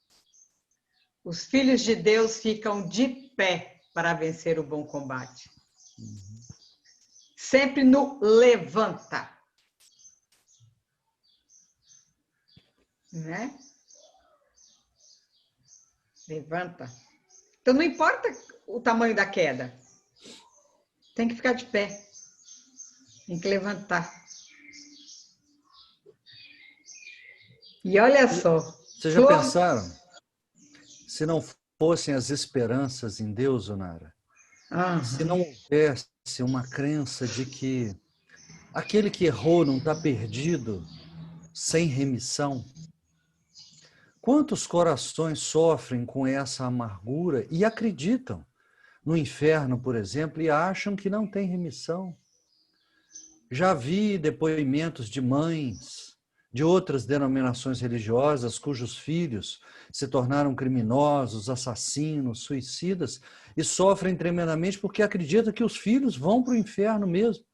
Os filhos de Deus ficam de pé para vencer o bom combate. Sempre no levanta. Né? Levanta. Então não importa o tamanho da queda. Tem que ficar de pé. Tem que levantar. E olha só.
Vocês já pensaram? Se não fossem as esperanças em Deus, Onara, se não houvesse uma crença de que aquele que errou não está perdido, sem remissão, quantos corações sofrem com essa amargura e acreditam no inferno, por exemplo, e acham que não tem remissão? Já vi depoimentos de mães de outras denominações religiosas cujos filhos se tornaram criminosos, assassinos, suicidas e sofrem tremendamente porque acreditam que os filhos vão para o inferno mesmo.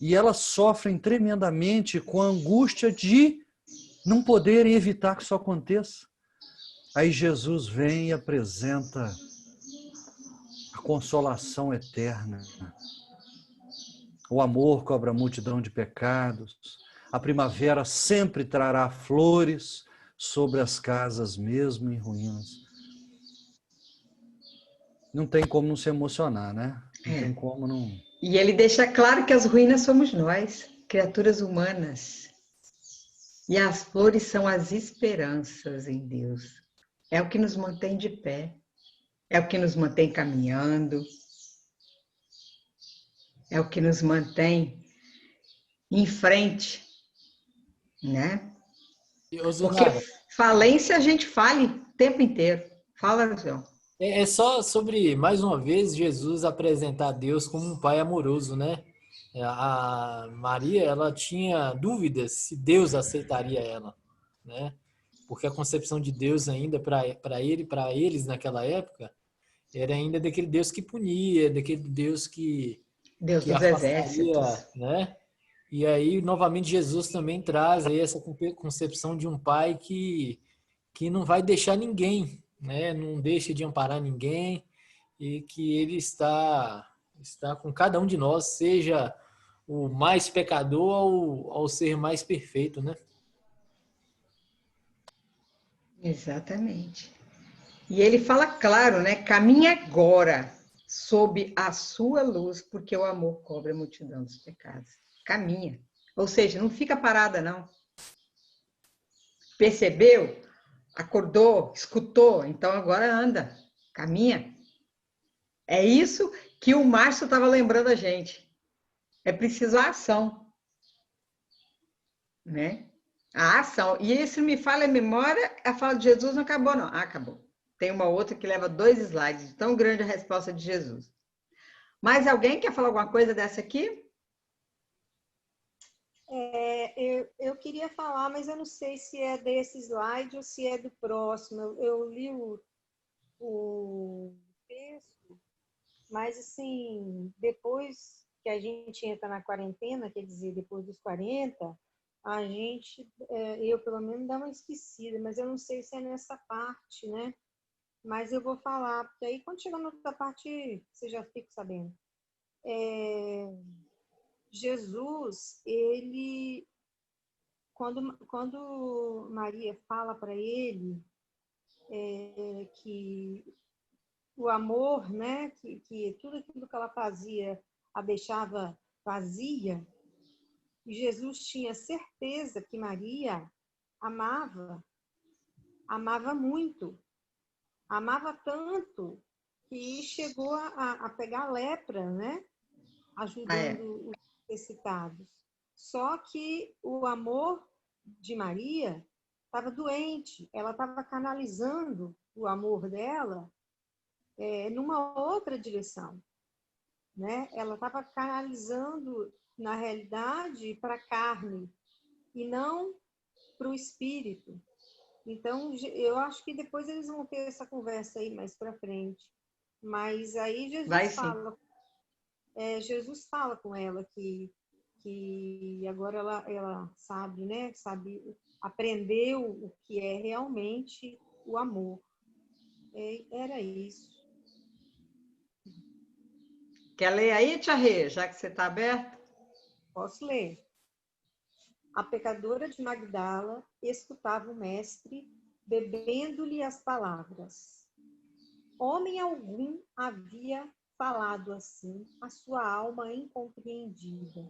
E elas sofrem tremendamente com a angústia de não poderem evitar que isso aconteça. Aí Jesus vem e apresenta a consolação eterna. O amor cobre a multidão de pecados. A primavera sempre trará flores sobre as casas mesmo em ruínas. Não tem como não se emocionar, né? Não tem como não...
E ele deixa claro que as ruínas somos nós, criaturas humanas. E as flores são as esperanças em Deus. É o que nos mantém de pé. É o que nos mantém caminhando. É o que nos mantém em frente, né? Porque falência a gente fale o tempo inteiro. Fala, João.
É só sobre, mais uma vez, Jesus apresentar Deus como um pai amoroso, né? A Maria, ela tinha dúvidas se Deus aceitaria ela, né? Porque a concepção de Deus ainda para eles naquela época era ainda daquele Deus que punia, daquele Deus que
Deus dos exércitos,
né? E aí, novamente, Jesus também traz aí essa concepção de um pai que que não vai deixar ninguém, né? Não deixa de amparar ninguém e que ele está com cada um de nós, seja o mais pecador ao ser mais perfeito, né?
Exatamente. E ele fala claro, né? Caminhe agora sob a sua luz, porque o amor cobre a multidão dos pecados. Caminha. Ou seja, não fica parada, não. Percebeu? Acordou? Escutou? Então agora anda. Caminha. É isso que o Márcio estava lembrando a gente. É preciso a ação, né? A ação. E isso me fala a memória, a fala de Jesus não acabou, não. Ah, acabou. Tem uma outra que leva 2 slides, tão grande a resposta de Jesus. Mais alguém quer falar alguma coisa dessa aqui?
Eu queria falar, mas eu não sei se é desse slide ou se é do próximo. Eu li o texto, mas assim, depois que a gente entra na quarentena, quer dizer, depois dos 40, a gente, eu pelo menos dá uma esquecida, mas eu não sei se é nessa parte, né? Mas eu vou falar, porque aí quando chegar na outra parte, você já fica sabendo. Jesus, ele, quando Maria fala para ele que o amor, né, que tudo aquilo que ela fazia a deixava vazia, e Jesus tinha certeza que Maria amava muito, amava tanto que chegou a pegar lepra, né, ajudando os necessitados. Só que o amor de Maria estava doente, ela estava canalizando o amor dela numa outra direção, né? Ela estava canalizando, na realidade, para a carne e não para o espírito. Então, eu acho que depois eles vão ter essa conversa aí mais para frente. Mas aí Jesus fala com ela que agora ela sabe, né? Aprendeu o que é realmente o amor. Era isso.
Quer ler aí, Tia Rê, já que você está aberta?
Posso ler. A pecadora de Magdala escutava o mestre, bebendo-lhe as palavras. Homem algum havia falado assim, a sua alma incompreendida.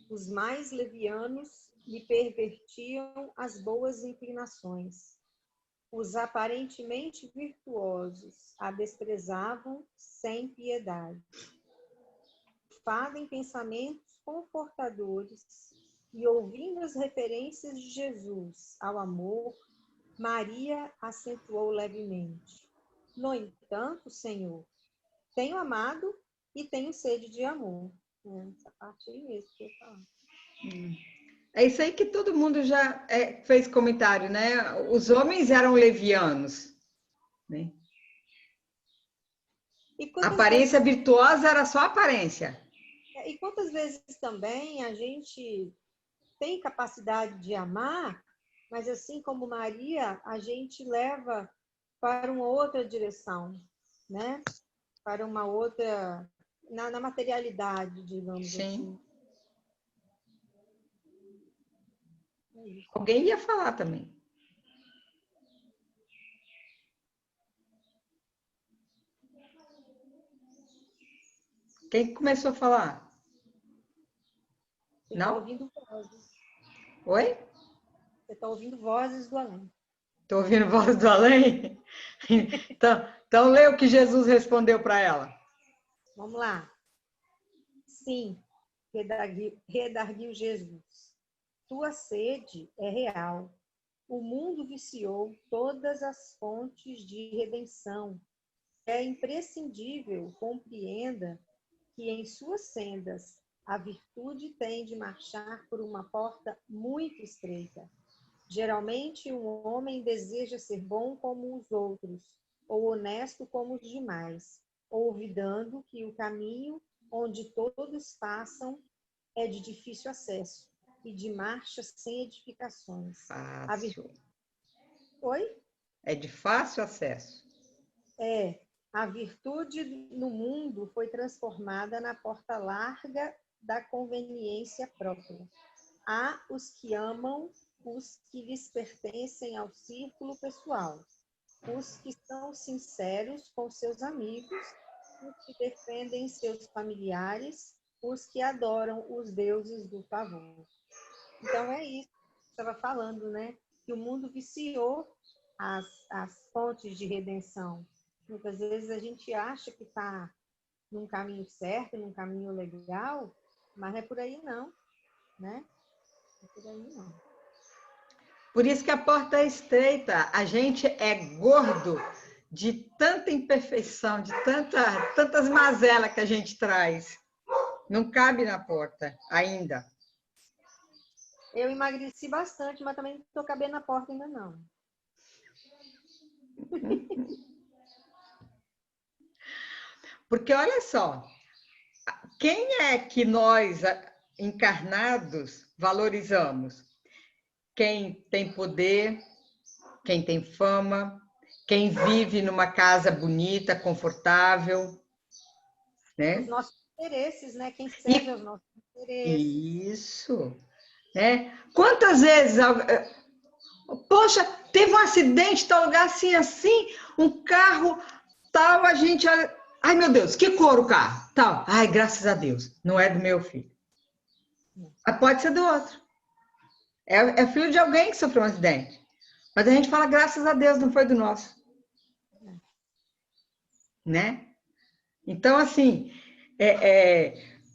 Os mais levianos lhe pervertiam as boas inclinações. Os aparentemente virtuosos a desprezavam sem piedade. Fazem pensamentos confortadores e, ouvindo as referências de Jesus ao amor, Maria acentuou levemente. No entanto, Senhor, tenho amado e tenho sede de amor. Essa parte aí mesmo que eu falo.
É isso aí que todo mundo já fez comentário, né? Os homens eram levianos, né? A aparência virtuosa era só aparência.
E quantas vezes também a gente tem capacidade de amar, mas assim como Maria, a gente leva para uma outra direção, né? Para uma outra, na materialidade, digamos assim.
Alguém ia falar também. Quem começou a falar?
Você
Não?
está ouvindo vozes.
Oi?
Você está ouvindo vozes do além.
Estou ouvindo voz do além? Então lê o que Jesus respondeu para ela.
Vamos lá. Sim, redarguiu Jesus. Tua sede é real. O mundo viciou todas as fontes de redenção. É imprescindível compreenda que em suas sendas a virtude tem de marchar por uma porta muito estreita. Geralmente, um homem deseja ser bom como os outros, ou honesto como os demais, olvidando que o caminho onde todos passam é de difícil acesso e de marcha sem edificações. Oi?
É de fácil acesso.
A virtude no mundo foi transformada na porta larga da conveniência própria. Há os que amam os que lhes pertencem ao círculo pessoal, os que são sinceros com seus amigos, os que defendem seus familiares, os que adoram os deuses do favor. Então é isso que estava falando, né? Que o mundo viciou as fontes de redenção. Muitas vezes a gente acha que está num caminho certo, num caminho legal, mas não é por aí não, né? Não é por aí não.
Por isso que a porta é estreita. A gente é gordo de tanta imperfeição, de tantas mazelas que a gente traz. Não cabe na porta ainda.
Eu emagreci bastante, mas também não estou cabendo na porta ainda não.
Porque olha só, quem é que nós, encarnados, valorizamos? Quem tem poder, quem tem fama, quem vive numa casa bonita, confortável, né?
Os nossos interesses, né? Quem serve aos nossos interesses.
Isso, né? Quantas vezes, poxa, teve um acidente, tal lugar assim, um carro tal, a gente... Ai, meu Deus, que cor o carro? Tal. Ai, graças a Deus, não é do meu filho. Mas pode ser do outro. É filho de alguém que sofreu um acidente. Mas a gente fala, graças a Deus, não foi do nosso. Né? Então, assim,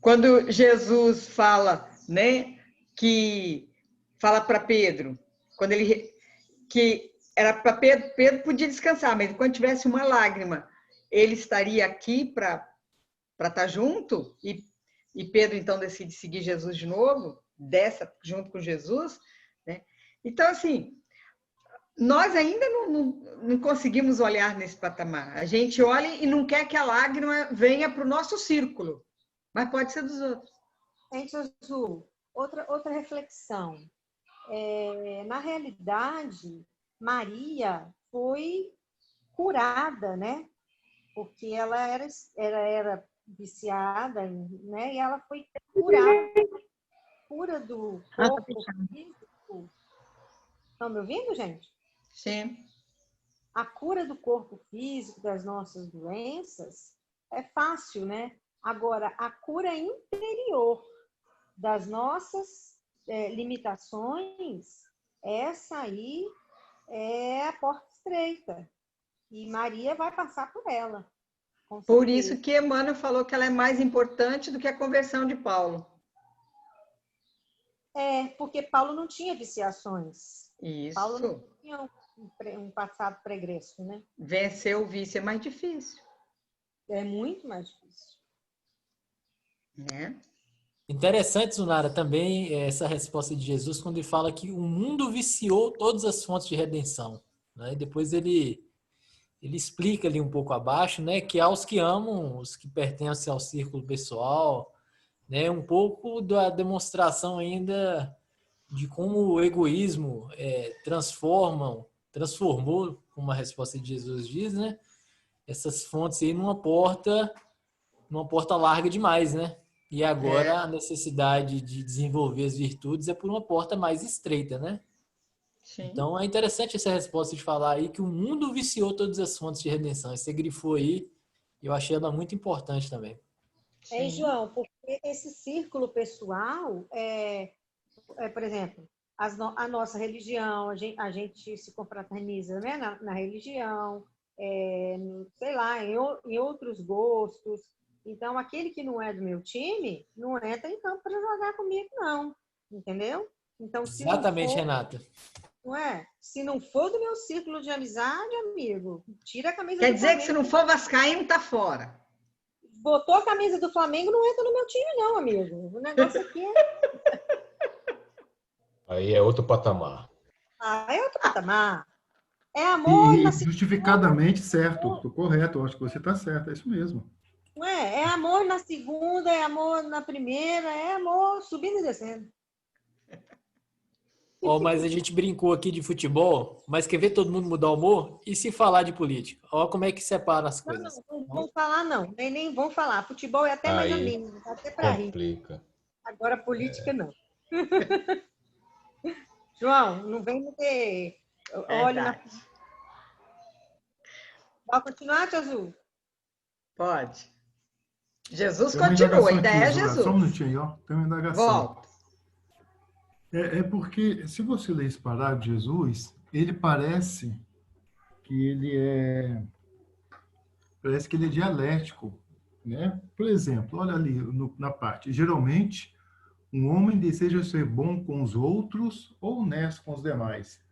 quando Jesus fala, né, que fala para Pedro, quando que era para Pedro podia descansar, mas quando tivesse uma lágrima, ele estaria aqui para estar junto, e Pedro então decide seguir Jesus de novo, junto com Jesus, né? Então, assim, nós ainda não conseguimos olhar nesse patamar. A gente olha e não quer que a lágrima venha para o nosso círculo, mas pode ser dos outros.
Gente, Azul, outra reflexão. Na realidade, Maria foi curada, né? Porque ela era viciada, né? E ela foi curada. Cura do corpo físico. Estão me ouvindo, gente?
Sim.
A cura do corpo físico, das nossas doenças, é fácil, né? Agora, a cura interior das nossas limitações, essa aí é a porta estreita. E Maria vai passar por ela.
Por isso que Emmanuel falou que ela é mais importante do que a conversão de Paulo.
Porque Paulo não tinha viciações.
Isso.
Paulo não tinha um passado pregresso, né?
Vencer o vício é mais difícil.
É muito mais difícil.
Né?
Interessante, Zunara, também essa resposta de Jesus quando ele fala que o mundo viciou todas as fontes de redenção. Né? E depois ele explica ali um pouco abaixo, né, que há os que amam, os que pertencem ao círculo pessoal, né, um pouco da demonstração ainda de como o egoísmo transformou, como a resposta de Jesus diz, né, essas fontes aí numa porta larga demais, né? E agora a necessidade de desenvolver as virtudes é por uma porta mais estreita, né? Sim. Então é interessante essa resposta de falar aí que o mundo viciou todas as fontes de redenção. Você grifou aí, eu achei ela muito importante também.
João, porque esse círculo pessoal por exemplo, a nossa religião, a gente se confraterniza, né, na religião, sei lá, em outros gostos. Então, aquele que não é do meu time, não entra em campo para jogar comigo, não. Entendeu? Então,
exatamente, Renata.
Não é? Se não for do meu círculo de amizade, amigo, tira a camisa do Flamengo.
Quer dizer que se não for vascaíno, tá fora.
Botou a camisa do Flamengo, não entra no meu time, não, amigo. O negócio aqui é...
Aí é outro patamar.
É outro patamar. É amor
na justificadamente certo. Estou correto, eu acho que você está certo, é isso mesmo.
Não é? É amor na segunda, é amor na primeira, é amor subindo e descendo.
Ó, mas a gente brincou aqui de futebol, mas quer ver todo mundo mudar o humor? E se falar de política? Ó, como é que separa as
Não,
coisas.
não vão falar, não. Nem vão falar. Futebol é até mais ou
Aí
menos, até para rir.
complica.
Agora, política, não. João, não vem me ter olho na...
Verdade.
Pode continuar, Tia Azul?
Pode. Jesus
Tem uma
continua,
indagação
ainda
aqui,
é
Zona. Só um
Jesus.
minutinho aí, ó. Tem uma indagação.
Volta.
É porque, se você ler esse parágrafo de Jesus, ele parece que ele é... Parece que ele é dialético, né? Por exemplo, olha ali na parte. Geralmente, um homem deseja ser bom com os outros ou honesto com os demais,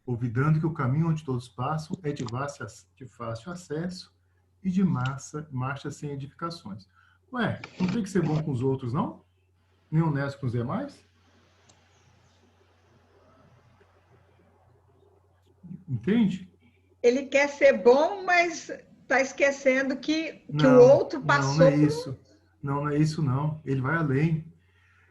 olvidando que o caminho onde todos passam é de fácil acesso e de marcha sem edificações. Ué, não tem que ser bom com os outros, não? Nem honesto com os demais? Entende?
Ele quer ser bom, mas está esquecendo que o outro
Não
passou
é isso. Não é isso, não. Ele vai além.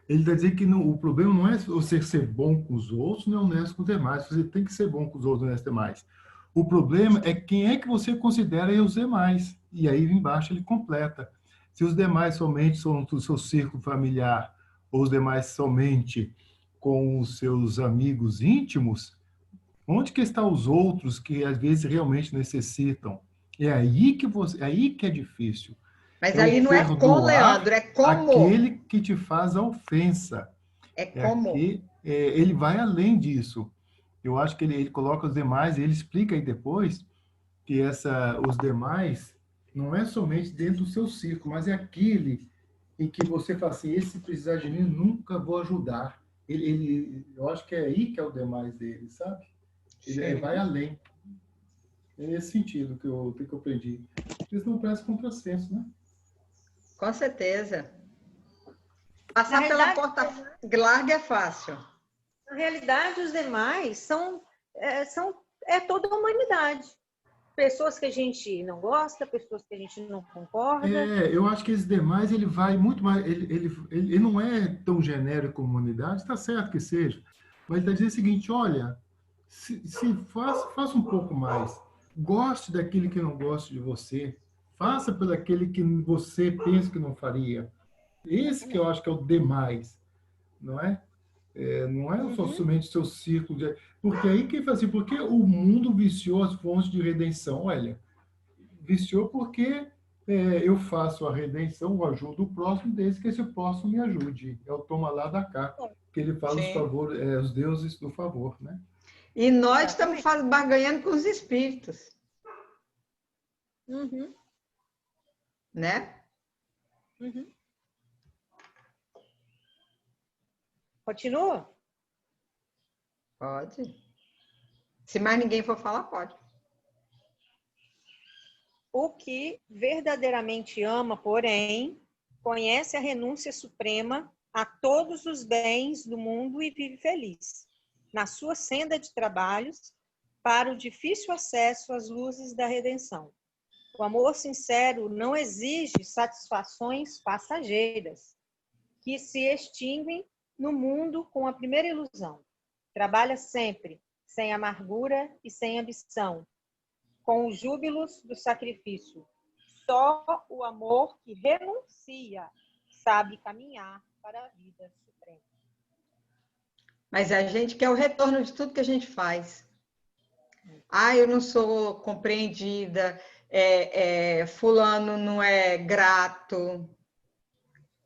Ele está dizendo que o problema não é você ser bom com os outros, nem honesto com os demais. Você tem que ser bom com os outros, honesto com os demais. O problema é quem é que você considera os demais. E aí, embaixo, ele completa. Se os demais somente são do seu círculo familiar, ou os demais somente com os seus amigos íntimos, onde que estão os outros que, às vezes, realmente necessitam? É aí que é difícil.
Mas
É
ali
o
não é com,
perdoar
Leandro, é como.
aquele que te faz a ofensa.
É como.
Ele vai além disso. Eu acho que ele coloca os demais, e ele explica aí depois que os demais não é somente dentro do seu círculo, mas é aquele em que você fala assim, esse se precisar de mim, nunca vou ajudar. Eu acho que é aí que é o demais dele, sabe? Ele vai além. É nesse sentido que eu aprendi. Isso não parece contrassenso, né?
Com certeza. Passar
Na
pela
realidade,
porta larga é fácil.
Na realidade, os demais são toda a humanidade. Pessoas que a gente não gosta, pessoas que a gente não concorda.
Eu acho que esse demais, ele vai muito mais... Ele não é tão genérico como humanidade, está certo que seja, mas ele está dizendo o seguinte, olha, faça um pouco mais. Goste daquele que não gosta de você. Faça por aquele que você pensa que não faria. Esse que eu acho que é o demais, não é? Não é só somente o seu círculo de... Porque aí quem faz assim, porque o mundo viciou as fontes de redenção? Olha, viciou porque eu faço a redenção, eu ajudo o próximo, desde que esse próximo me ajude. É o toma lá da cá, que ele fala os deuses do favor, né?
E nós estamos barganhando com os espíritos.
Uhum.
Né?
Uhum. Continua?
Pode. Se mais ninguém for falar, pode.
O que verdadeiramente ama, porém, conhece a renúncia suprema a todos os bens do mundo e vive feliz, na sua senda de trabalhos, para o difícil acesso às luzes da redenção. O amor sincero não exige satisfações passageiras, que se extinguem no mundo com a primeira ilusão. Trabalha sempre, sem amargura e sem ambição, com os júbilos do sacrifício. Só o amor que renuncia sabe caminhar para a vida suprema.
Mas a gente quer o retorno de tudo que a gente faz. Eu não sou compreendida, fulano não é grato,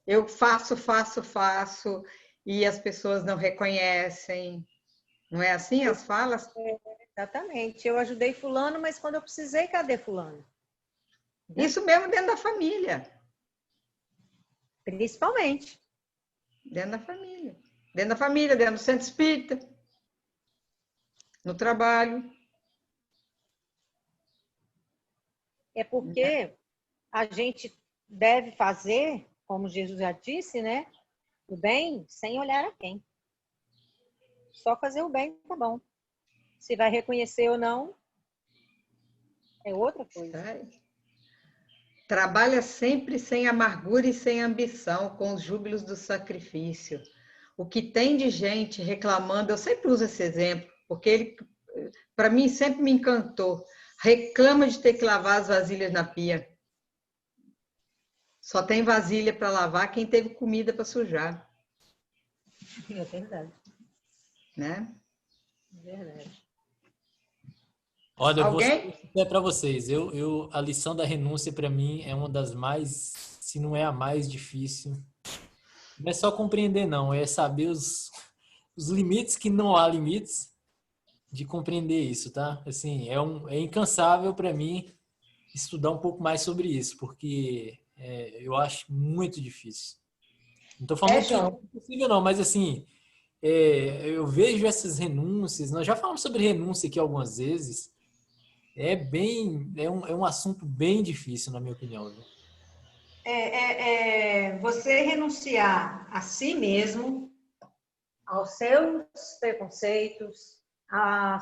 eu faço, e as pessoas não reconhecem. Não é assim as falas?
Exatamente. Eu ajudei fulano, mas quando eu precisei, cadê fulano?
Isso mesmo dentro da família.
Principalmente.
Dentro da família. Dentro da família, dentro do centro espírita. No trabalho.
É porque a gente deve fazer, como Jesus já disse, né? O bem sem olhar a quem. Só fazer o bem, tá bom. Se vai reconhecer ou não, é outra coisa. Trabalha
sempre sem amargura e sem ambição, com os júbilos do sacrifício. o que tem de gente reclamando, eu sempre uso esse exemplo, porque ele, para mim, sempre me encantou. Reclama de ter que lavar as vasilhas na pia. Só tem vasilha para lavar quem teve comida para sujar.
É verdade.
Né?
É verdade.
Olha, eu vou
Alguém?
ser para vocês. A lição da renúncia, para mim, é uma das mais, se não é a mais difícil. Não é só compreender, não. É saber os limites que não há limites de compreender isso, tá? Assim, é incansável para mim estudar um pouco mais sobre isso, porque eu acho muito difícil. Não estou falando que é impossível, não, mas assim, eu vejo essas renúncias. Nós já falamos sobre renúncia aqui algumas vezes. É um assunto bem difícil, na minha opinião. Viu?
Você renunciar a si mesmo, aos seus preconceitos, a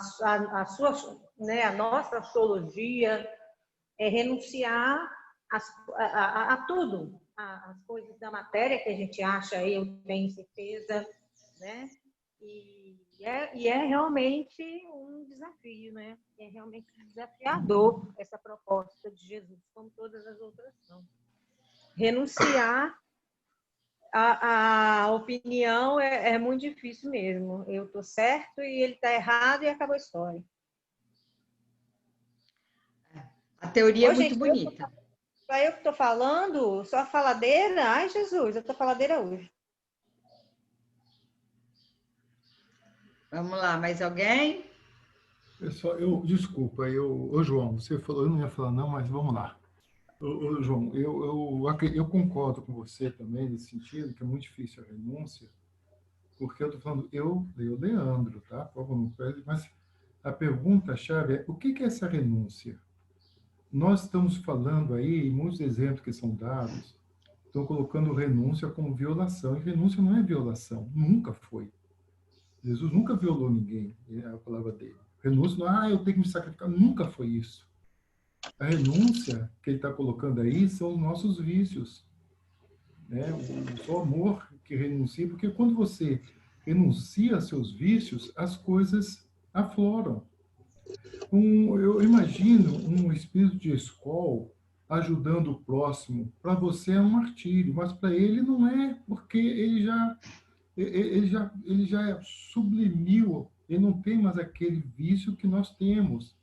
nossa astrologia, renunciar a tudo, as coisas da matéria que a gente acha, eu tenho certeza, né? E é realmente um desafio, né? É realmente desafiador essa proposta de Jesus, como todas as outras são. Renunciar a opinião é muito difícil mesmo. Eu estou certo e ele está errado e acabou a história.
A teoria é muito bonita.
Só eu que estou falando, só faladeira? Ai, Jesus, eu estou faladeira hoje.
Vamos lá, mais alguém?
Pessoal, desculpa, ô João, você falou, eu não ia falar não, mas vamos lá. Ô João, eu concordo com você também nesse sentido, que é muito difícil a renúncia, porque eu estou falando, eu Leandro, tá? Mas a pergunta-chave é, o que é essa renúncia? Nós estamos falando aí, e muitos exemplos que são dados, estão colocando renúncia como violação, e renúncia não é violação, nunca foi. Jesus nunca violou ninguém, é a palavra dele. Renúncia não é, eu tenho que me sacrificar, nunca foi isso. A renúncia que ele está colocando aí são os nossos vícios. Né? O amor que renuncia, porque quando você renuncia a seus vícios, as coisas afloram. Eu imagino um espírito de escola ajudando o próximo. Para você é um martírio, mas para ele não é, porque ele já sublimiu, ele não tem mais aquele vício que nós temos.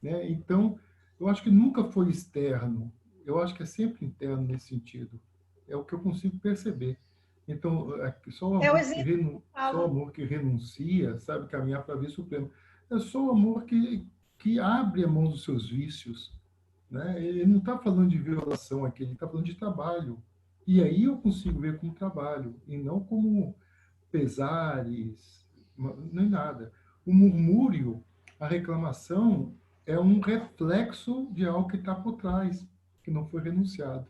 Né? Então, eu acho que nunca foi externo, eu acho que é sempre interno nesse sentido. É o que eu consigo perceber. Então, só o amor que renuncia, sabe, caminhar para a vida suprema. É só o amor que abre a mão dos seus vícios. Né? Ele não está falando de violação aqui, ele está falando de trabalho. E aí eu consigo ver como trabalho, e não como pesares, nem nada. O murmúrio, a reclamação, é um reflexo de algo que está por trás, que não foi renunciado.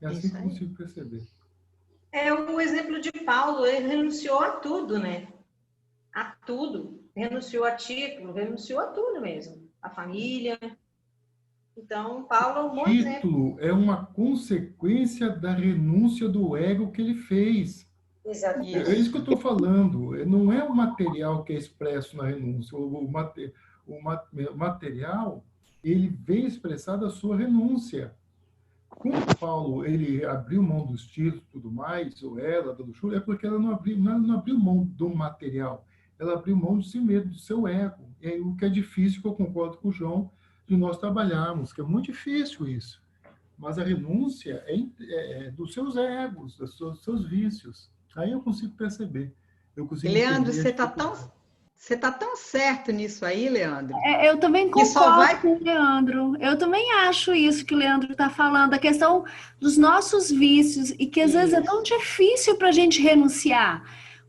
É assim que eu consigo perceber.
É o exemplo de Paulo, ele renunciou a tudo, né? A tudo. Renunciou a título, renunciou a tudo mesmo. A família. Então, Paulo é um bom exemplo.
Título é uma consequência da renúncia do ego que ele fez.
Exatamente.
É isso que eu estou falando. Não é o material que é expresso na renúncia. O material, ele vem expressar a sua renúncia. Quando Paulo ele abriu mão dos títulos e tudo mais, ou ela, da luxúria, é porque ela não abriu mão do material. Ela abriu mão de si mesmo, do seu ego. E aí, o que é difícil, que eu concordo com o João, de nós trabalharmos, que é muito difícil isso. Mas a renúncia é dos seus egos, dos seus vícios. Aí eu consigo perceber.
Leandro, você está tão certo nisso aí, Leandro.
Eu também concordo com o Leandro. Eu também acho isso que o Leandro está falando, a questão dos nossos vícios, e que às vezes é tão difícil para a gente renunciar.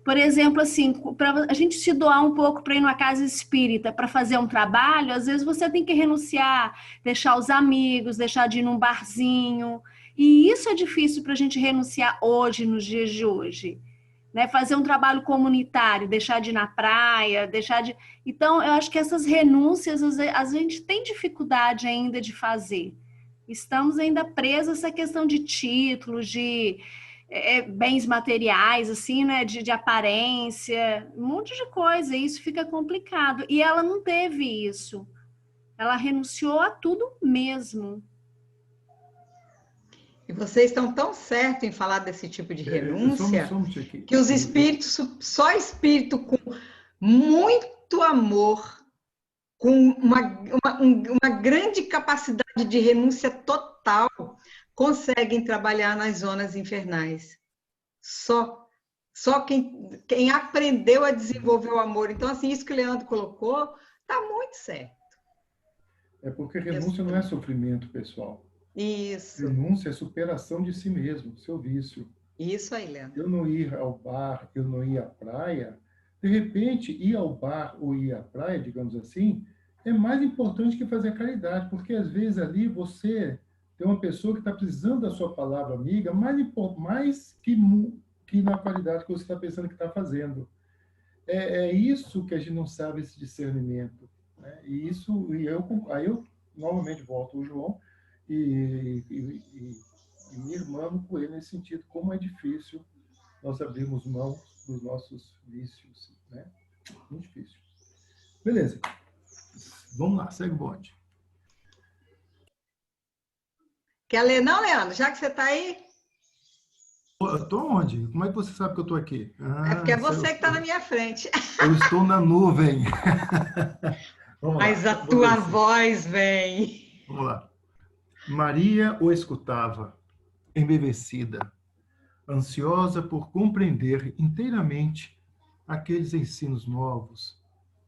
Por exemplo, assim, para a gente se doar um pouco para ir numa casa espírita, para fazer um trabalho, às vezes você tem que renunciar, deixar os amigos, deixar de ir num barzinho. E isso é difícil para a gente renunciar hoje, nos dias de hoje. Né? Fazer um trabalho comunitário, deixar de ir na praia, Então, eu acho que essas renúncias a gente tem dificuldade ainda de fazer. Estamos ainda presos a essa questão de títulos, de bens materiais, assim, né? De aparência, um monte de coisa. E isso fica complicado. E ela não teve isso. Ela renunciou a tudo mesmo.
E vocês estão tão certos em falar desse tipo de renúncia que os espíritos, só espírito com muito amor, com uma grande capacidade de renúncia total, conseguem trabalhar nas zonas infernais. Só quem aprendeu a desenvolver o amor. Então, assim, isso que o Leandro colocou está muito certo.
É porque renúncia não é sofrimento, pessoal.
Isso.
Renúncia é superação de si mesmo, seu vício.
Isso aí, Leandro.
Eu não ir ao bar, eu não ir à praia. De repente, ir ao bar ou ir à praia, digamos assim, é mais importante que fazer caridade, porque às vezes ali você tem uma pessoa que está precisando da sua palavra amiga, mais que na qualidade que você está pensando que está fazendo. É isso que a gente não sabe, esse discernimento, né? Aí eu novamente volto ao João e me irmando com ele nesse sentido, como é difícil nós abrirmos mão dos nossos vícios, né? Muito difícil. Beleza. Vamos lá, segue o bonde.
Quer ler não, Leandro? Já que você está aí?
Eu estou onde? Como é que você sabe que eu estou aqui?
É porque é você que está na minha frente.
Eu estou na nuvem. Vamos
Mas
lá.
a tua voz vem.
Vamos lá. Maria o escutava, embevecida, ansiosa por compreender inteiramente aqueles ensinos novos,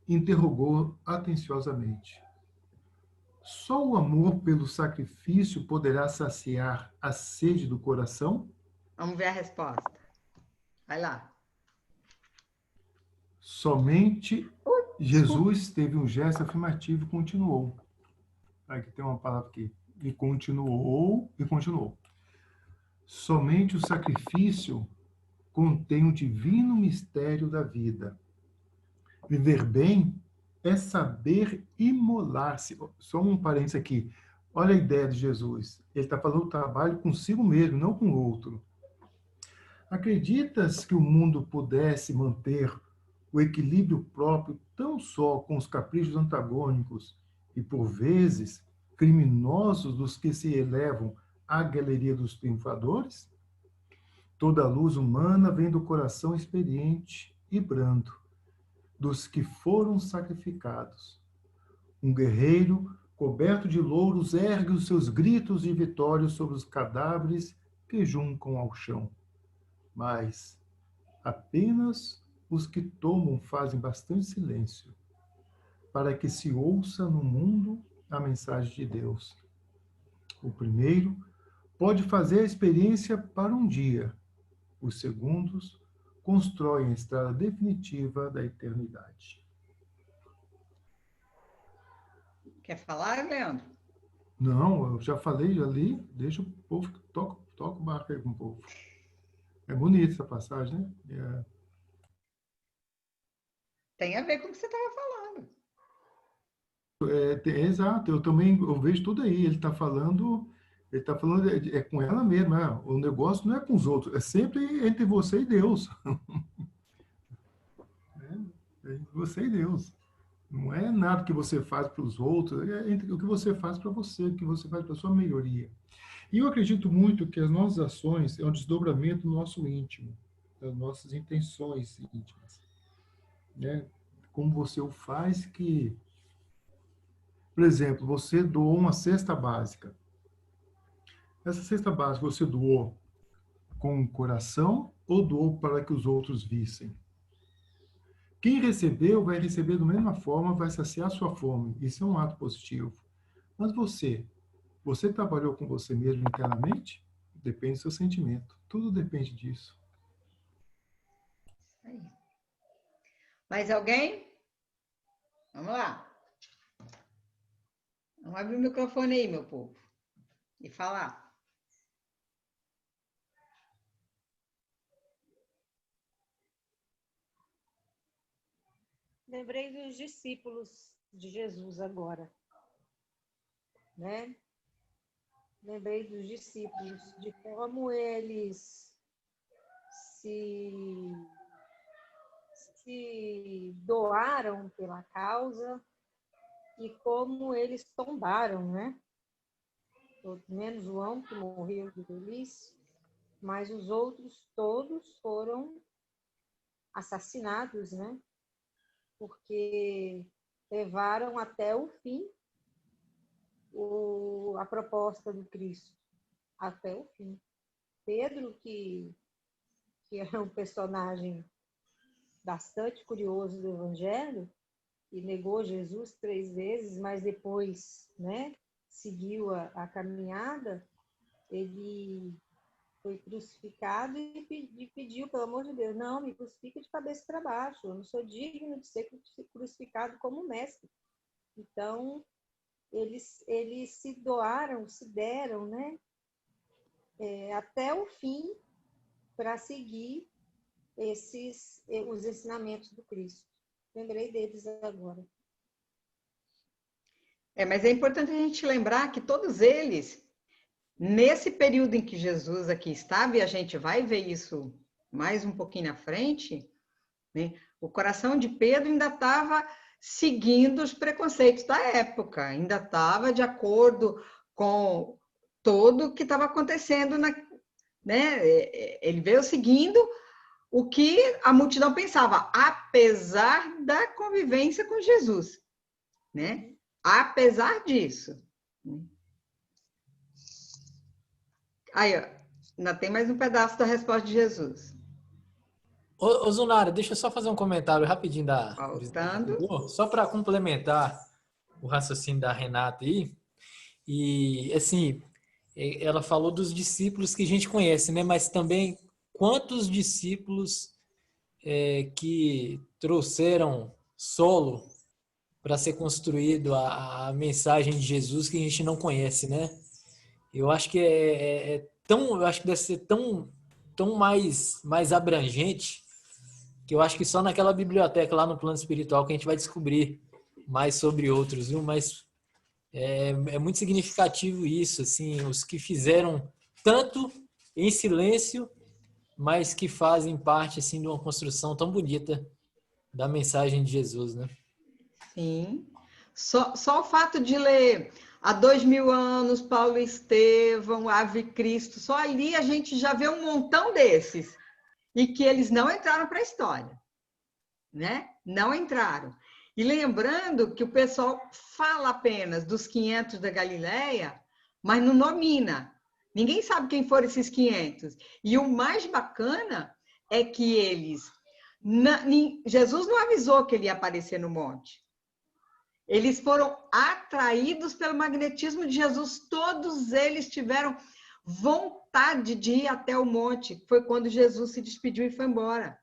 interrogou atenciosamente. Só o amor pelo sacrifício poderá saciar a sede do coração?
Vamos ver a resposta. Vai lá.
Somente Jesus teve um gesto afirmativo e continuou. Aqui tem uma palavra aqui. E continuou. Somente o sacrifício contém o divino mistério da vida. Viver bem é saber imolar-se. Só um parênteses aqui. Olha a ideia de Jesus. Ele está falando do trabalho consigo mesmo, não com o outro. Acreditas que o mundo pudesse manter o equilíbrio próprio tão só com os caprichos antagônicos e, por vezes, criminosos dos que se elevam à galeria dos triunfadores? Toda a luz humana vem do coração experiente e brando dos que foram sacrificados. Um guerreiro, coberto de louros, ergue os seus gritos de vitória sobre os cadáveres que juncam ao chão. Mas apenas os que tomam fazem bastante silêncio, para que se ouça no mundo a mensagem de Deus. O primeiro pode fazer a experiência para um dia, os segundos constroem a estrada definitiva da eternidade.
Quer falar, Leandro?
Não, eu já falei, já li, deixa o povo, toca o barco aí com o povo. É bonita essa passagem, né?
Tem a ver com o que você estava falando.
Exato, eu vejo tudo aí. Ele está falando com ela mesma. Né? O negócio não é com os outros, é sempre entre você e Deus. É entre você e Deus. Não é nada que você faz para os outros, é entre o que você faz para você, o que você faz para a sua melhoria. E eu acredito muito que as nossas ações é um desdobramento do nosso íntimo, das nossas intenções íntimas. Né? Como você o faz que... Por exemplo, você doou uma cesta básica. Essa cesta básica você doou com o coração ou doou para que os outros vissem? Quem recebeu vai receber da mesma forma, vai saciar sua fome. Isso é um ato positivo. Mas você trabalhou com você mesmo internamente? Depende do seu sentimento. Tudo depende disso.
Aí. Mais alguém? Vamos lá. Vamos abrir o microfone aí, meu povo. E falar.
Lembrei dos discípulos de Jesus agora, né? Lembrei dos discípulos, de como eles se doaram pela causa e como eles tombaram, né? Menos João, que morreu de velhice, mas os outros todos foram assassinados, né? Porque levaram até o fim a proposta do Cristo, até o fim. Pedro, que é um personagem bastante curioso do Evangelho, e negou Jesus 3 vezes, mas depois, né, seguiu a caminhada, ele foi crucificado e pediu, pelo amor de Deus, não, me crucifica de cabeça para baixo, eu não sou digno de ser crucificado como mestre. Então, eles se doaram, se deram, né, até o fim para seguir os ensinamentos do Cristo. Lembrei deles agora.
Mas é importante a gente lembrar que todos eles, nesse período em que Jesus aqui estava, e a gente vai ver isso mais um pouquinho na frente, né, o coração de Pedro ainda estava seguindo os preconceitos da época, ainda estava de acordo com tudo o que estava acontecendo, né? Ele veio seguindo o que a multidão pensava, apesar da convivência com Jesus, né? Apesar disso. Aí, ó, ainda tem mais um pedaço da resposta de Jesus.
Ô Zunara, deixa eu só fazer um comentário rapidinho
Voltando.
só para complementar o raciocínio da Renata aí. E, assim, ela falou dos discípulos que a gente conhece, né? Mas também quantos discípulos que trouxeram solo para ser construído a mensagem de Jesus que a gente não conhece, né? Eu acho que eu acho que deve ser tão mais abrangente que eu acho que só naquela biblioteca lá no plano espiritual que a gente vai descobrir mais sobre outros, viu? Mas é muito significativo isso, assim, os que fizeram tanto em silêncio, mas que fazem parte, assim, de uma construção tão bonita da mensagem de Jesus, né?
Sim. Só o fato de ler há 2000 anos, Paulo e Estevão, Ave Cristo, só ali a gente já vê um montão desses. E que eles não entraram para a história, né? Não entraram. E lembrando que o pessoal fala apenas dos 500 da Galileia, mas não nomina. Ninguém sabe quem foram esses 500. E o mais bacana é que Jesus não avisou que ele ia aparecer no monte. Eles foram atraídos pelo magnetismo de Jesus. Todos eles tiveram vontade de ir até o monte. Foi quando Jesus se despediu e foi embora.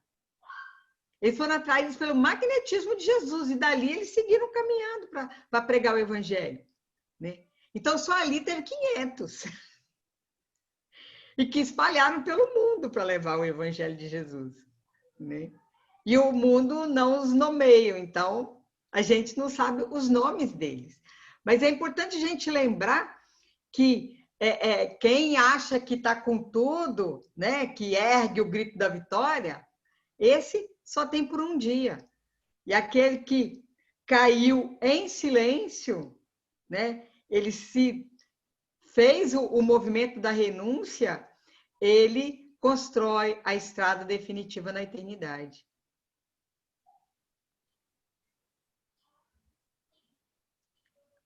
Eles foram atraídos pelo magnetismo de Jesus. E dali eles seguiram caminhando para pregar o evangelho, né? Então, só ali teve 500. E que espalharam pelo mundo para levar o evangelho de Jesus, né? E o mundo não os nomeia. Então, a gente não sabe os nomes deles. Mas é importante a gente lembrar que quem acha que está com tudo, né, que ergue o grito da vitória, esse só tem por um dia. E aquele que caiu em silêncio, né, ele se fez o movimento da renúncia, ele constrói a estrada definitiva na eternidade.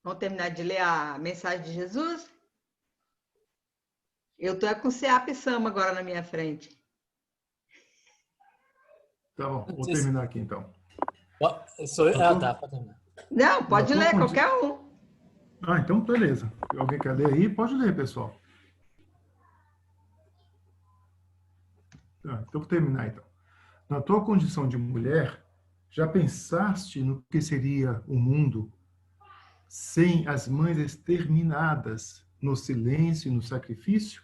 Vamos terminar de ler a mensagem de Jesus? Eu estou com o Seap Sama agora na minha frente.
Tá bom, vou terminar aqui então.
Tá, pode terminar.
Não, pode ler, qualquer um.
Ah, então beleza. Alguém quer ler aí? Pode ler, pessoal. Então vou terminar então. Na tua condição de mulher, já pensaste no que seria o mundo sem as mães exterminadas no silêncio e no sacrifício?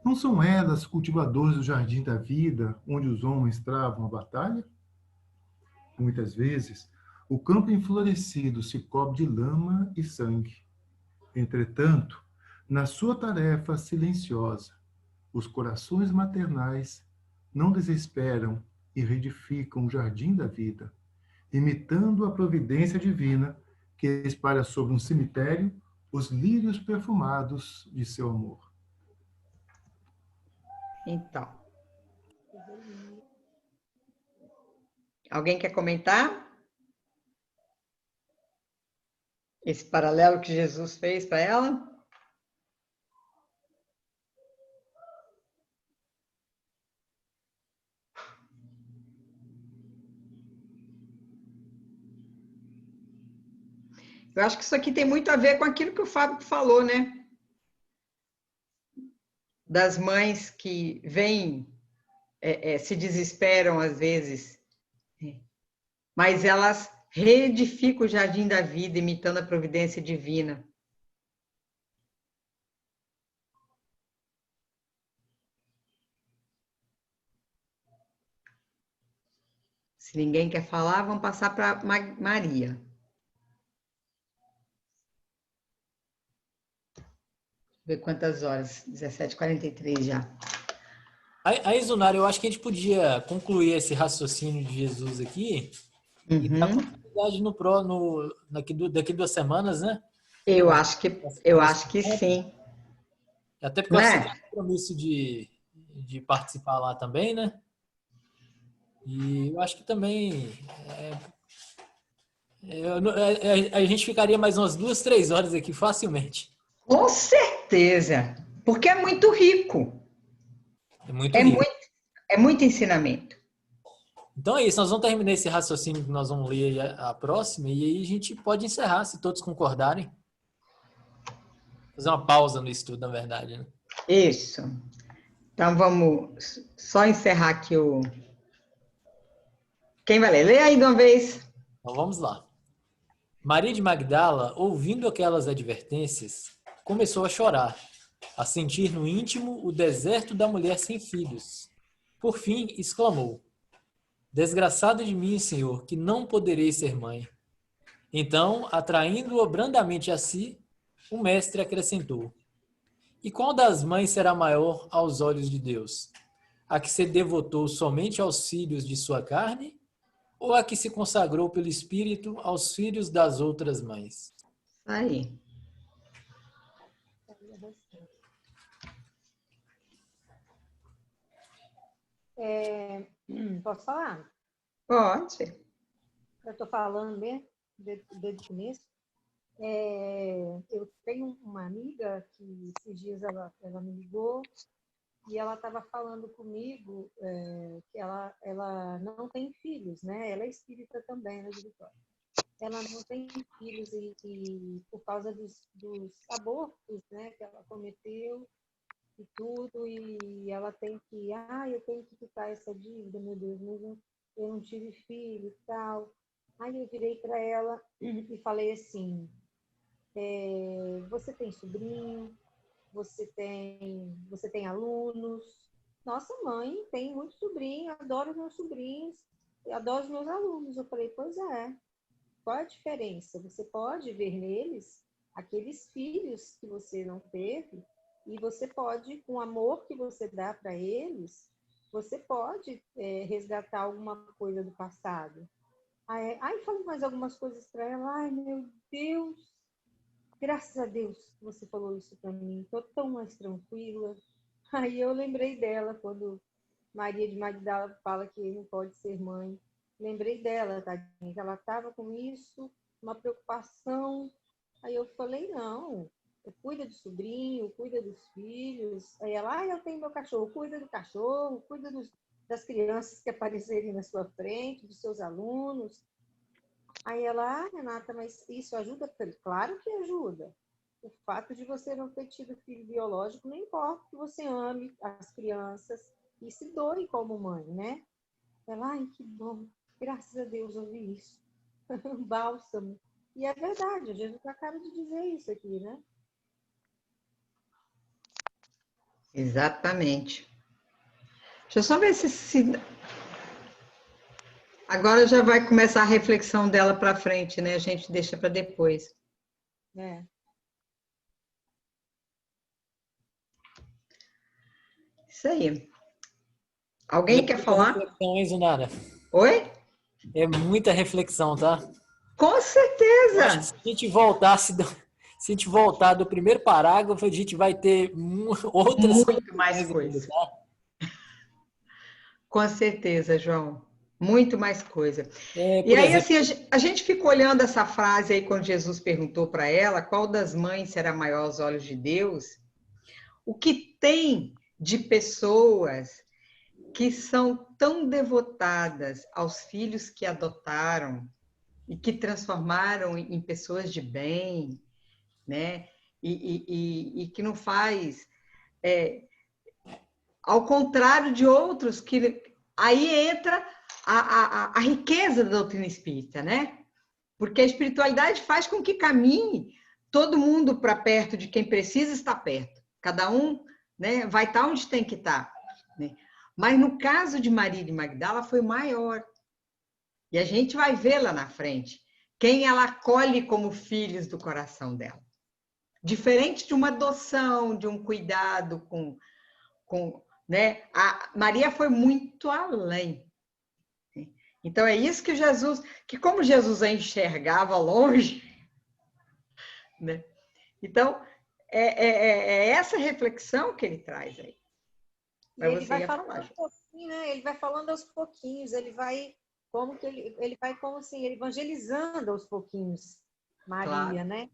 Não são elas cultivadores do jardim da vida, onde os homens travam a batalha? Muitas vezes, o campo enflorescido se cobre de lama e sangue. Entretanto, na sua tarefa silenciosa, os corações maternais não desesperam e reedificam o jardim da vida, imitando a providência divina que espalha sobre um cemitério os lírios perfumados de seu amor.
Então, alguém quer comentar esse paralelo que Jesus fez para ela? Eu acho que isso aqui tem muito a ver com aquilo que o Fábio falou, né? Das mães que vêm, se desesperam às vezes, mas elas reedificam o jardim da vida, imitando a providência divina. Se ninguém quer falar, vamos passar para Maria. Ver quantas horas? 17h43 já.
Aí, Zunara, eu acho que a gente podia concluir esse raciocínio de Jesus aqui e dar continuidade daqui 2 semanas, né?
Eu acho que sim.
Até porque você tem o compromisso de participar lá também, né? E eu acho que também a gente ficaria mais umas 2, 3 horas aqui facilmente.
Com certeza, porque é muito rico.
É muito rico.
É muito ensinamento.
Então é isso, nós vamos terminar esse raciocínio que nós vamos ler a próxima e aí a gente pode encerrar, se todos concordarem. Fazer uma pausa no estudo, na verdade, né?
Isso. Então vamos só encerrar aqui o... Quem vai ler? Lê aí de uma vez.
Então vamos lá. Maria de Magdala, ouvindo aquelas advertências, começou a chorar, a sentir no íntimo o deserto da mulher sem filhos. Por fim, exclamou: Desgraçada de mim, Senhor, que não poderei ser mãe. Então, atraindo-a brandamente a si, o mestre acrescentou: E qual das mães será maior aos olhos de Deus? A que se devotou somente aos filhos de sua carne, ou a que se consagrou pelo Espírito aos filhos das outras mães?
Aí.
Posso falar?
Pode.
Eu estou falando mesmo, desde o começo. Eu tenho uma amiga que esses dias ela me ligou e ela estava falando comigo que ela não tem filhos, né? Ela é espírita também, né, de Vitória. Ela não tem filhos e por causa dos abortos, né, que ela cometeu e tudo, e ela tem que, eu tenho que quitar essa dívida, meu Deus, mas eu não tive filho e tal. Aí eu virei para ela e falei assim, você tem sobrinho? Você tem alunos? Nossa, mãe, tem muito sobrinho, adoro os meus sobrinhos, adoro os meus alunos. Eu falei, pois é, qual a diferença? Você pode ver neles aqueles filhos que você não teve e você pode, com o amor que você dá para eles, você pode resgatar alguma coisa do passado. Aí falei mais algumas coisas para ela. Ai, meu Deus, graças a Deus que você falou isso para mim. Estou tão mais tranquila. Aí eu lembrei dela quando Maria de Magdala fala que não pode ser mãe. Lembrei dela, tadinha, que ela estava com isso, uma preocupação. Aí eu falei, não, cuida do sobrinho, cuida dos filhos. Aí ela, eu tenho meu cachorro, cuida do cachorro, cuida das crianças que aparecerem na sua frente, dos seus alunos. Aí ela, Renata, mas isso ajuda? Claro que ajuda. O fato de você não ter tido filho biológico não importa que você ame as crianças e se doe como mãe, né? Ela, que bom, graças a Deus ouvi isso. Um bálsamo. E é verdade, a gente acaba de dizer isso aqui, né?
Exatamente. Deixa eu só ver se... Agora já vai começar a reflexão dela para frente, né? A gente deixa para depois. Isso aí. Alguém quer falar?
Reflexão, hein, Zunara?
Oi?
É muita reflexão, tá?
Com
Eu acho que
certeza!
se a gente voltar do primeiro parágrafo, a gente vai ter outras
Muito mais
reflexões ainda,
coisa.
tá?
Com certeza, João. Muito mais coisa. E
Por
aí,
exemplo,
assim, a gente ficou olhando essa frase aí quando Jesus perguntou para ela qual das mães será maior aos olhos de Deus. O que tem de pessoas que são tão devotadas aos filhos que adotaram e que transformaram em pessoas de bem, né? E que não faz... ao contrário de outros, que aí entra a riqueza da doutrina espírita, né? Porque a espiritualidade faz com que caminhe todo mundo para perto de quem precisa estar perto. Cada um, né, vai estar onde tem que estar. Né? Mas no caso de Maria de Magdala foi maior. E a gente vai ver lá na frente quem ela acolhe como filhos do coração dela. Diferente de uma adoção, de um cuidado com né? A Maria foi muito além. Então é isso que Jesus, que como Jesus a enxergava longe, né? Então é essa reflexão que ele traz aí.
E ele vai falando aos pouquinhos, né? Ele vai falando aos pouquinhos, ele vai como assim, evangelizando aos pouquinhos Maria, claro. Né?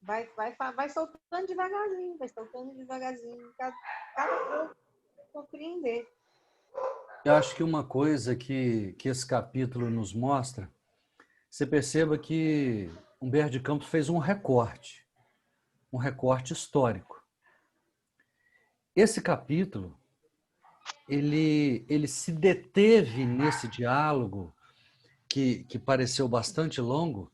Vai soltando devagarzinho, cada pouco compreender.
Eu acho que uma coisa que esse capítulo nos mostra, você perceba que Humberto de Campos fez um recorte histórico. Esse capítulo, ele se deteve nesse diálogo que pareceu bastante longo,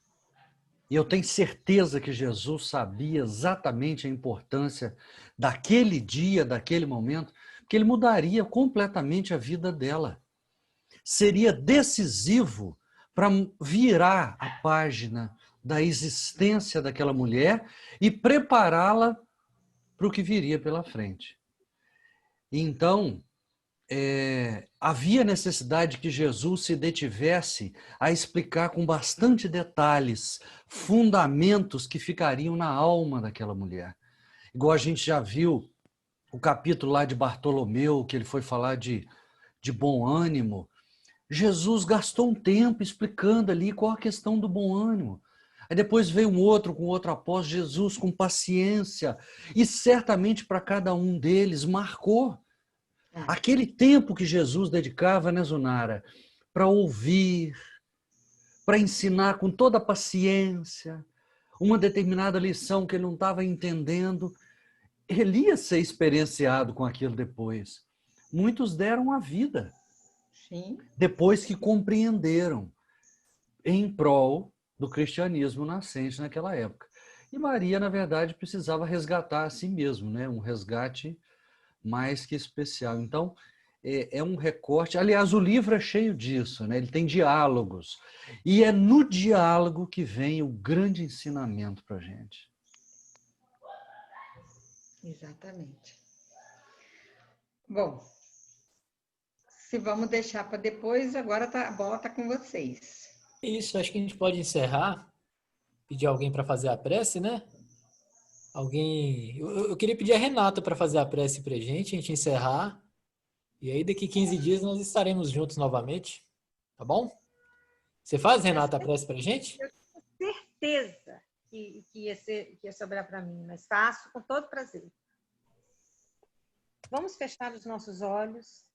e eu tenho certeza que Jesus sabia exatamente a importância daquele dia, daquele momento, que ele mudaria completamente a vida dela. Seria decisivo para virar a página da existência daquela mulher e prepará-la para o que viria pela frente. Então, havia necessidade que Jesus se detivesse a explicar com bastante detalhes, fundamentos que ficariam na alma daquela mulher. Igual a gente já viu o capítulo lá de Bartolomeu, que ele foi falar de bom ânimo. Jesus gastou um tempo explicando ali qual a questão do bom ânimo. Aí depois veio um outro com outro apóstolo, Jesus com paciência, e certamente para cada um deles marcou. Aquele tempo que Jesus dedicava, né, Zunara, para ouvir, para ensinar com toda a paciência, uma determinada lição que ele não estava entendendo, ele ia ser experienciado com aquilo depois. Muitos deram a vida.
Sim.
Depois que compreenderam, em prol do cristianismo nascente naquela época. E Maria, na verdade, precisava resgatar a si mesma, né? Um resgate mais que especial. Então, é um recorte. Aliás, o livro é cheio disso, né? Ele tem diálogos. E é no diálogo que vem o grande ensinamento para a gente.
Exatamente. Bom, se vamos deixar para depois, agora a bola está com vocês.
Isso, acho que a gente pode encerrar. Pedir alguém para fazer a prece, né? Alguém... Eu queria pedir a Renata para fazer a prece para a gente encerrar. E aí, daqui 15 dias, nós estaremos juntos novamente. Tá bom? Você faz, Renata, a prece para a gente?
Eu tenho certeza que ia sobrar para mim, mas faço com todo prazer. Vamos fechar os nossos olhos.